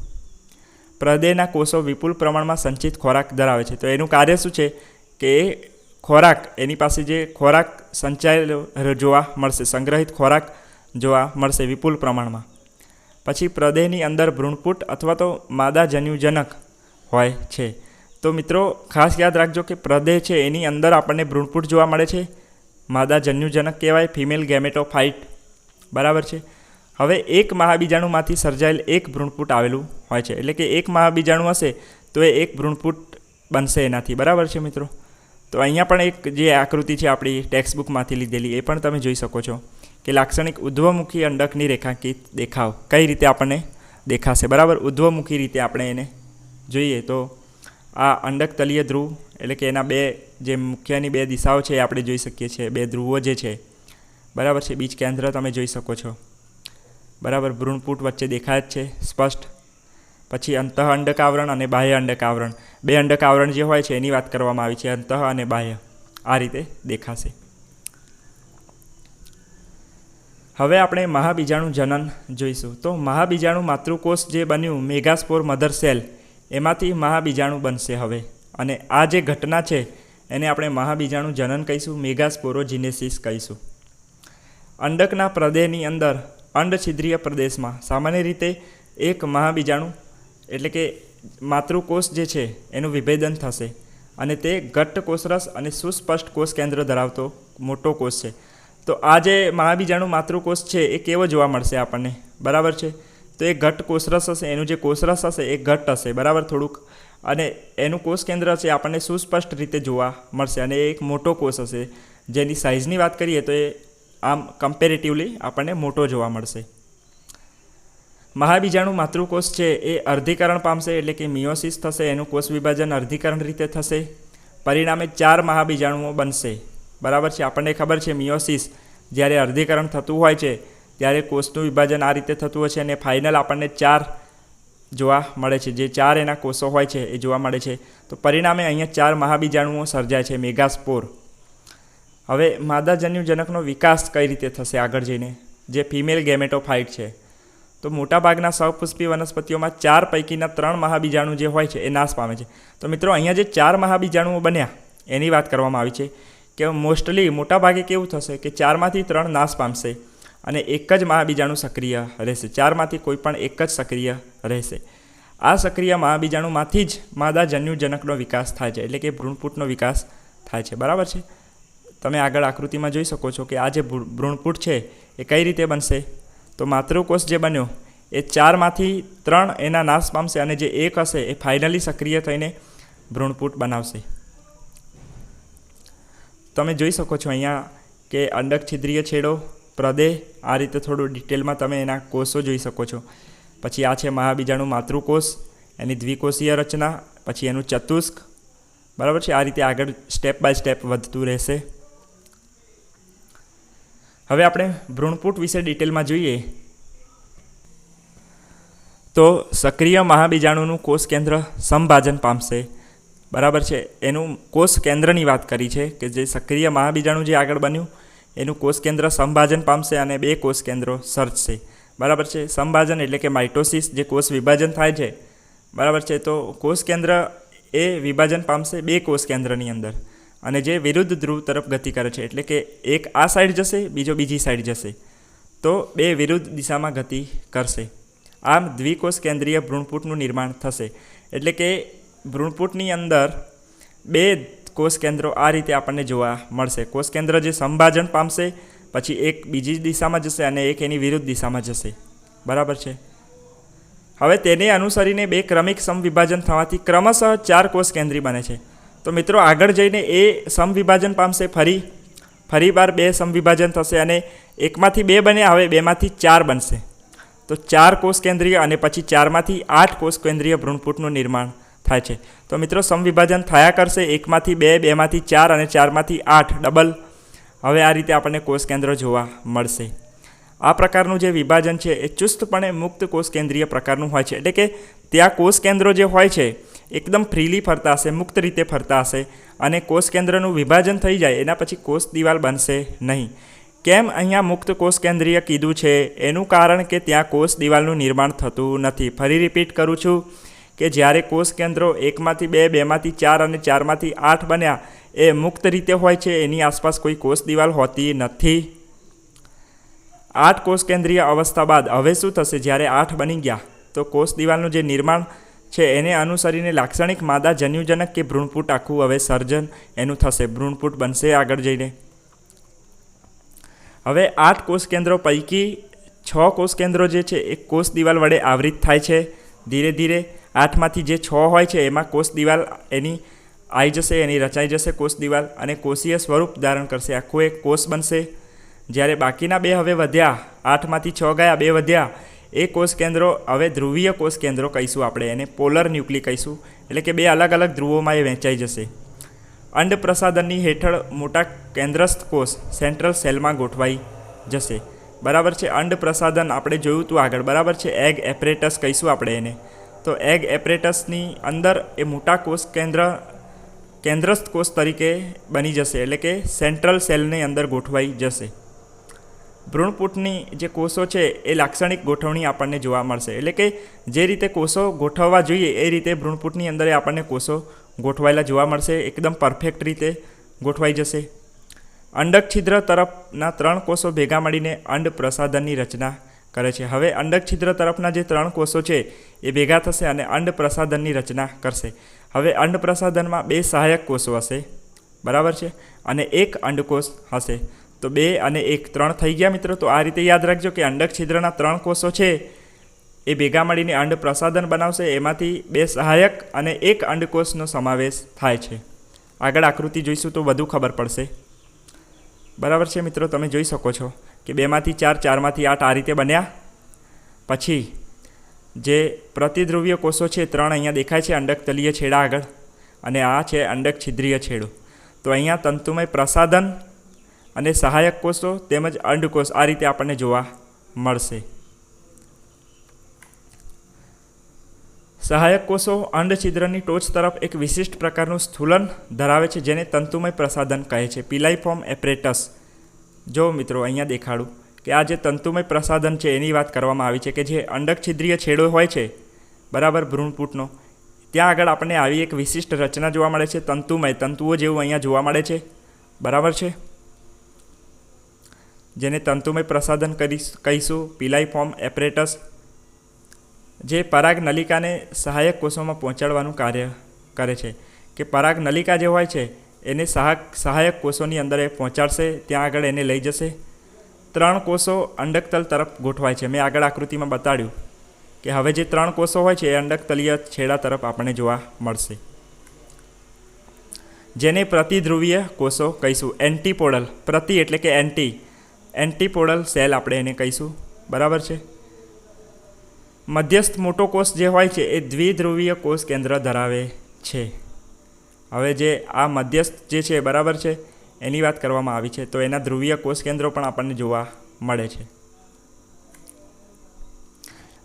પ્રદેહના કોષો વિપુલ પ્રમાણમાં સંચિત ખોરાક ધરાવે છે. તો એનું કાર્ય શું છે કે એ ખોરાક, એની પાસે જે ખોરાક સંચાયેલો જોવા મળશે, સંગ્રહિત ખોરાક જોવા મળશે વિપુલ પ્રમાણમાં. પછી પ્રદેહની અંદર ભ્રૂણપુટ અથવા તો માદા જન્યુજનક હોય છે. તો મિત્રો ખાસ યાદ રાખજો કે પ્રદેહ છે એની અંદર આપણને ભ્રૂણપુટ જોવા મળે છે, માદા જન્યુજનક કહેવાય, ફિમેલ ગેમેટોફાઇટ, બરાબર છે. હવે એક મહાબીજાણુમાંથી સર્જાયેલ એક ભ્રૂણપુટ આવેલું હોય છે, એટલે કે એક મહાબીજાણુ હશે તો એ એક ભ્રૂણપુટ બનશે એનાથી, બરાબર છે મિત્રો. તો અહીંયા પણ એક જે આકૃતિ છે આપણી ટેક્સ્ટબુકમાંથી લીધેલી, એ પણ તમે જોઈ શકો છો કે લાક્ષણિક ઉધ્વમુખી અંડકની રેખાંકિત દેખાવ કઈ રીતે આપણને દેખાશે, બરાબર. ઉધ્વમુખી રીતે આપણે એને જોઈએ તો આ અંડક તલીય ધ્રુવ એટલે કે એના બે જે મુખ્યની બે દિશાઓ છે એ આપણે જોઈ શકીએ છીએ, બે ધ્રુવો જે છે, બરાબર છે. બીજ કેન્દ્ર તમે જોઈ શકો છો, બરાબર. ભ્રૂણપૂટ વચ્ચે દેખાય જ છે સ્પષ્ટ. પછી અંતઃ અંડક આવરણ અને બાહ્ય અંડક આવરણ, બે અંડક આવરણ જે હોય છે એની વાત કરવામાં આવી છે, અંતઃ અને બાહ્ય. આ રીતે દેખાશે. હવે આપણે મહાબીજાણુ જનન જોઈશું. તો મહાબીજાણુ માતૃકોષ જે બન્યું મેગાસ્પોર મધર સેલ, એમાંથી મહાબીજાણુ બનશે હવે. અને આ જે ઘટના છે એને આપણે મહાબીજાણુ જનન કહીશું, મેગાસ્પોરોજીનેસિસ કહીશું. અંડકના પ્રદેહની અંદર અંડછિદ્રીય પ્રદેશમાં સામાન્ય રીતે એક મહાબીજાણુ એટલે કે માતૃકોષ જે છે એનું વિભેદન થશે અને તે ઘટ્ટ કોષરસ અને સુસ્પષ્ટ કોષ કેન્દ્ર ધરાવતો મોટો કોષ છે. તો આ જે મહાબીજાણુ માતૃકોષ છે એ કેવો જોવા મળશે આપણને, બરાબર છે. તો એ ઘટ્ટ કોષરસ હશે, એનું જે કોષરસ હશે એ ઘટ્ટ હશે, બરાબર, થોડુંક. અને એનું કોષ કેન્દ્ર છે આપણને સુસ્પષ્ટ રીતે જોવા મળશે અને એ એક મોટો કોષ હશે, જેની સાઇઝની વાત કરીએ તો એ આમ કમ્પેરેટિવલી આપણને મોટો જોવા મળશે. મહાબીજાણુ માતૃકોષ છે એ અર્ધીકરણ પામશે એટલે કે મિયોસિસ થશે, એનું કોષ વિભાજન અર્ધીકરણ રીતે થશે. પરિણામે 4 મહાબીજાણુઓ બનશે, બરાબર છે. આપણને ખબર છે મિયોસિસ જ્યારે અર્ધીકરણ થતું હોય છે ત્યારે કોષનું વિભાજન આ રીતે થતું હોય છે અને ફાઇનલ આપણને 4 જોવા મળે છે, જે 4 એના કોષો હોય છે એ જોવા મળે છે. તો પરિણામે અહીંયા 4 મહાબીજાણુઓ સર્જાય છે, મેગાસ્પોર. હવે માદાજન્યુજનકનો વિકાસ કઈ રીતે થશે આગળ જઈને, જે ફિમેલ ગેમેટોફાઇટ છે. તો મોટાભાગના સહપુષ્પી વનસ્પતિઓમાં 4 પૈકીના 3 મહાબીજાણુ જે હોય છે એ નાશ પામે છે. તો મિત્રો અહીંયા જે 4 મહાબીજાણુઓ બન્યા એની વાત કરવામાં આવી છે કે મોસ્ટલી મોટાભાગે કેવું થશે કે 4માંથી 3 નાશ પામશે અને એક જ મહાબીજાણુ સક્રિય રહેશે. 4માંથી કોઈ પણ એક જ સક્રિય રહેશે. આ સક્રિય મહાબીજાણુમાંથી જ માદાજન્યુજનકનો વિકાસ થાય છે, એટલે કે ભ્રૂણપૂટનો વિકાસ થાય છે, બરાબર છે. તમે આગળ આકૃતિમાં જોઈ શકો છો કે આ જે ભ્રૂણપૂટ છે એ કઈ રીતે બનશે. તો માતૃકોષ જે બન્યો એ 4માંથી 3 એના નાશ પામશે અને જે એક હશે એ ફાઇનલી સક્રિય થઈને ભ્રૂણપૂટ બનાવશે. તમે જોઈ શકો છો અહીંયા કે અંડક છિદ્રીય છેડો, પ્રદેહ, આ રીતે થોડું ડિટેલમાં તમે એના કોષો જોઈ શકો છો. પછી આ છે મહાબીજાણુ માતૃકોષ, એની દ્વિકોષીય રચના, પછી એનું ચતુષ્ક, બરાબર છે. આ રીતે આગળ સ્ટેપ બાય સ્ટેપ વધતું રહેશે. હવે આપણે ભ્રૂણપૂટ વિશે ડિટેલમાં જોઈએ તો સક્રિય મહાબીજાણુનું કોષ કેન્દ્ર સમભાજન પામશે, બરાબર છે. એનું કોષ કેન્દ્રની વાત કરી છે કે જે સક્રિય મહાબીજાણુ જે આગળ બન્યું એનું કોષ કેન્દ્ર સમભાજન પામશે અને 2 કોષ કેન્દ્રો સર્જશે, બરાબર છે. સમભાજન એટલે કે માઇટોસિસ, જે કોષ વિભાજન થાય છે, બરાબર છે. તો કોષ કેન્દ્ર એ વિભાજન પામશે 2 કોષ કેન્દ્રની અંદર અને જે વિરુદ્ધ ધ્રુવ તરફ ગતિ કરે છે, એટલે કે એક આ સાઈડ જશે, બીજો બીજી સાઈડ જશે, તો 2 વિરુદ્ધ દિશામાં ગતિ કરશે. આમ દ્વિકોષ કેન્દ્રીય ભ્રૂણપૂટનું નિર્માણ થશે. એટલે કે ભ્રૂણપૂટની અંદર 2 કોષ કેન્દ્રો આ રીતે આપણને જોવા મળશે. કોષ કેન્દ્ર જે સમભાજન પામશે, પછી એક બીજી દિશામાં જશે અને એક એની વિરુદ્ધ દિશામાં જશે, બરાબર છે. હવે તેને અનુસરીને 2 ક્રમિક સમવિભાજન થવાથી ક્રમશઃ 4 કોષ કેન્દ્રી બને છે. તો મિત્રો આગળ જઈને એ સમવિભાજન પામશે, ફરી વાર 2 સમવિભાજન થશે અને એકમાંથી 2 બન્યા, હવે 2માંથી 4 બનશે. તો 4 કોષ કેન્દ્રીય અને પછી 4માંથી 8 કોષ કેન્દ્રીય ભ્રૂણપૂટનું નિર્માણ થાય છે. તો મિત્રો સમવિભાજન થયા કરશે, 1માંથી 2, 2માંથી 4 અને 4માંથી 8 ડબલ. હવે આ રીતે આપણને કોષ કેન્દ્ર જોવા મળશે. આ પ્રકારનું જે વિભાજન છે એ ચુસ્તપણે મુક્ત કોષ કેન્દ્રીય પ્રકારનું હોય છે, એટલે કે ત્યાં કોષ કેન્દ્રો જે હોય છે એકદમ ફ્રીલી ફરતા હશે, મુક્ત રીતે ફરતા હશે અને કોષ કેન્દ્રનું વિભાજન થઈ જાય એના પછી કોષ દિવાલ બનશે નહીં. કેમ અહીંયા મુક્ત કોષ કેન્દ્રીય કીધું છે? એનું કારણ કે ત્યાં કોષ દિવાલનું નિર્માણ થતું નથી. ફરી રિપીટ કરું છું કે જ્યારે કોષ કેન્દ્રો 1માંથી 2, 2માંથી 4 અને 4માંથી 8 બન્યા એ મુક્ત રીતે હોય છે, એની આસપાસ કોઈ કોષ દિવાલ હોતી નથી. 8 કોષ કેન્દ્રીય અવસ્થા બાદ હવે શું થશે? જ્યારે 8 બની ગયા તો કોષ દિવાલનું જે નિર્માણ છે એને અનુસરીને લાક્ષણિક માદા જન્યુજનક કે ભ્રૂણપૂટ આખું હવે સર્જન એનું થશે, ભ્રૂણપૂટ બનશે આગળ જઈને. હવે 8 કોષ કેન્દ્રો પૈકી 6 કોષ કેન્દ્રો જે છે એ કોષ દિવાલ વડે આવૃત થાય છે. ધીરે ધીરે 8માંથી જે 6 હોય છે એમાં કોષ દિવાલ એની આવી જશે, એની રચાઈ જશે કોષ દિવાલ અને કોષીય સ્વરૂપ ધારણ કરશે, આખું એક કોષ બનશે. જ્યારે બાકીના 2 હવે વધ્યા, 8માંથી 6 ગયા, 2 વધ્યા, એ કોષ કેન્દ્રો હવે ધ્રુવીય કોષ કેન્દ્રો કહીશું આપણે એને, પોલર ન્યુક્લી કહીશું, એટલે કે 2 અલગ અલગ ધ્રુવોમાં એ વહેંચાઈ જશે. અંડ પ્રસાધનની હેઠળ મોટા કેન્દ્રસ્થ કોષ સેન્ટ્રલ સેલમાં ગોઠવાઈ જશે. બરાબર છે. અંડ પ્રસાધન આપણે જોયું હતું આગળ. બરાબર છે. એગ એપરેટસ કહીશું આપણે એને. તો એગ એપરેટસની અંદર એ મોટા કોષ કેન્દ્રસ્થ કોષ તરીકે બની જશે, એટલે કે સેન્ટ્રલ સેલની અંદર ગોઠવાઈ જશે. ભ્રૂણપૂટની જે કોષો છે એ લાક્ષણિક ગોઠવણી આપણને જોવા મળશે, એટલે કે જે રીતે કોષો ગોઠવવા જોઈએ એ રીતે ભ્રૂણપૂટની અંદર આપણને કોષો ગોઠવાયેલા જોવા મળશે. એકદમ પરફેક્ટ રીતે ગોઠવાઈ જશે. અંડક છિદ્ર તરફના 3 કોષો ભેગા મળીને અંડ પ્રસાધનની રચના કરે છે. હવે અંડક છિદ્ર તરફના જે 3 કોષો છે એ ભેગા થશે અને અંડ પ્રસાધનની રચના કરશે. હવે અંડ પ્રસાધનમાં 2 સહાયક કોષો હશે. બરાબર છે. અને 1 અંડકોષ હશે. તો 2 અને 1 3 થઈ ગયા મિત્રો. તો આ રીતે યાદ રાખજો કે અંડક છિદ્રના 3 કોષો છે એ ભેગા મળીને અંડ પ્રસાધન બનાવશે. એમાંથી 2 સહાયક અને 1 અંડકોષનો સમાવેશ થાય છે. આગળ આકૃતિ જોઈશું તો વધુ ખબર પડશે. બરાબર છે મિત્રો. તમે જોઈ શકો છો કે 2માંથી 4, 4માંથી 8 આ રીતે બન્યા. પછી જે પ્રતિધ્રુવીય કોષો છે 3 અહીંયા દેખાય છે અંડક તલીય છેડા આગળ, અને આ છે અંડક છિદ્રીય છેડો. તો અહીંયા તંતુમય પ્રસાધન અને સહાયક કોષો તેમજ અંડકોષ આ રીતે આપણને જોવા મળશે. સહાયક કોષો અંડ છિદ્રની ટોચ તરફ એક વિશિષ્ટ પ્રકારનું સ્થૂલન ધરાવે છે, જેને તંતુમય પ્રસાધન કહે છે, પિલાઇફોર્મ એપરેટસ. જો મિત્રો અહીંયા દેખાડું કે આ જે તંતુમય પ્રસાધન છે એની વાત કરવામાં આવી છે, કે જે અંડક છિદ્રીય છેડો હોય છે, બરાબર, ભ્રૂણપૂટનો, ત્યાં આગળ આપણને આવી એક વિશિષ્ટ રચના જોવા મળે છે, તંતુમય, તંતુઓ જેવું અહીંયા જોવા મળે છે. બરાબર છે. જેને તંતુમય પ્રસાધન કહીશું, પિલાઇફોર્મ એપરેટસ, જે પરાગ નલિકાને સહાયક કોષોમાં પહોંચાડવાનું કાર્ય કરે છે. કે પરાગ નલિકા જે હોય છે એને સહાયક કોષોની અંદર એ પહોંચાડશે, ત્યાં આગળ એને લઈ જશે. 3 કોષો અંડકતલ તરફ ગોઠવાય છે. મેં આગળ આકૃતિમાં બતાડ્યું કે હવે જે 3 કોષો હોય છે એ અંડકતલીય છેડા તરફ આપણને જોવા મળશે, જેને પ્રતિધ્રુવીય કોષો કહીશું. એન્ટીપોડલ, પ્રતિ એટલે કે એન્ટીપોડલ સેલ આપણે એને કહીશું. બરાબર છે. મધ્યસ્થ મોટો કોષ જે હોય છે એ દ્વિધ્રુવીય કોષ કેન્દ્ર ધરાવે છે. હવે જે આ મધ્યસ્થ જે છે, બરાબર છે, એની વાત કરવામાં આવી છે. તો એના ધ્રુવીય કોષ કેન્દ્રો પણ આપણને જોવા મળે છે.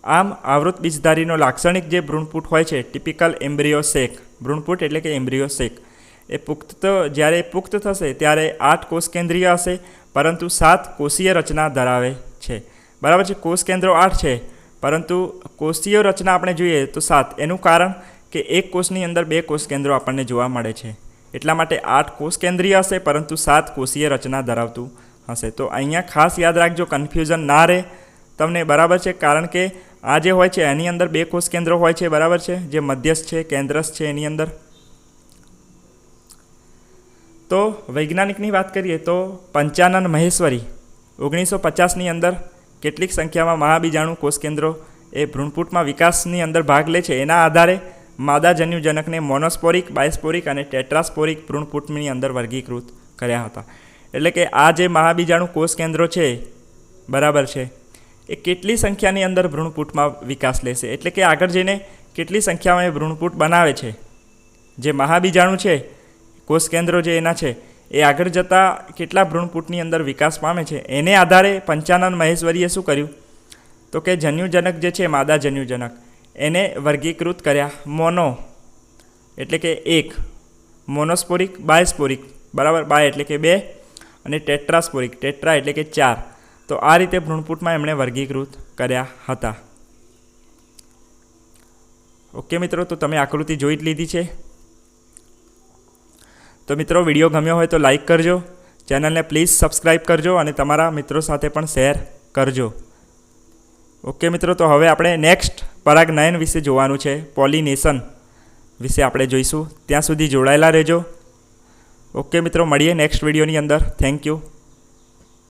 આમ આવૃત બીજધારીનો લાક્ષણિક જે ભ્રૂણપૂટ હોય છે, ટિપિકલ એમ્બ્રિયો સેક, ભ્રૂણપૂટ એટલે કે એમ્બ્રિયો સેક, એ જ્યારે પુખ્ત થશે ત્યારે 8 કોષ કેન્દ્રીય હશે, પરંતુ 7 કોષીય રચના ધરાવે છે. બરાબર છે. કોષ કેન્દ્રો 8 છે, પરંતુ કોષીય રચના આપણે જોઈએ તો 7. એનું કારણ કે એક કોષની અંદર 2 કોષ કેન્દ્રો આપણને જોવા મળે છે, એટલા માટે 8 કોષ કેન્દ્રીય હશે, પરંતુ 7 કોષીય રચના ધરાવતું હશે. તો અહીંયા ખાસ યાદ રાખજો, કન્ફ્યુઝન ના રહે તમને. બરાબર છે. કારણ કે આ જે હોય છે એની અંદર 2 કોષ કેન્દ્રો હોય છે. બરાબર છે. જે મધ્યસ્થ છે, કેન્દ્રસ્થ છે, એની અંદર. તો વૈજ્ઞાનિકની વાત કરીએ તો પંચાનન મહેશ્વરી 1950ની અંદર કેટલીક સંખ્યામાં મહાબીજાણુ કોષ કેન્દ્રો એ ભ્રૂણપૂટમાં વિકાસની અંદર ભાગ લે છે. એના આધારે માદા જન્યુજનકને મોનોસ્પોરિક, બાયસ્પોરિક અને ટેટ્રાસ્પોરિક ભ્રૂણપૂટની અંદર વર્ગીકૃત કર્યા હતા. એટલે કે આ જે મહાબીજાણુ કોષ કેન્દ્રો છે, બરાબર છે, એ કેટલી સંખ્યાની અંદર ભ્રૂણપૂટમાં વિકાસ લેશે, એટલે કે આગળ જઈને કેટલી સંખ્યામાં એ ભ્રૂણપૂટ બનાવે છે. જે મહાબીજાણુ છે, કોષ કેન્દ્રો જે એના છે, એ આગળ જતાં કેટલા ભ્રૂણપૂટની અંદર વિકાસ પામે છે, એને આધારે પંચાનન મહેશ્વરીએ શું કર્યું, તો કે જન્યુજનક જે છે, માદા જન્યુજનક, એને વર્ગીકૃત કર્યા. મોનો એટલે કે 1, મોનોસ્પોરિક, બાયસ્પોરિક, બરાબર, બાય એટલે કે 2, અને ટેટ્રાસ્પોરિક, ટેટ્રા એટલે કે 4. તો આ રીતે ભ્રૂણપૂટમાં એમણે વર્ગીકૃત કર્યા હતા. ઓકે મિત્રો, તો તમે આકૃતિ જોઈ જ લીધી છે. તો મિત્રો, વિડીયો ગમ્યો હોય તો લાઈક કરજો, ચેનલને પ્લીઝ સબસ્ક્રાઈબ કરજો અને તમારા મિત્રો સાથે પણ શેર કરજો. ઓકે મિત્રો, તો હવે આપણે નેક્સ્ટ પરાગનયન વિશે જોવાનું છે, પોલિનેશન વિશે આપણે જોઈશું. ત્યાં સુધી જોડાયેલા રહેજો. ઓકે મિત્રો, મળીએ નેક્સ્ટ વિડીયોની અંદર. Thank you.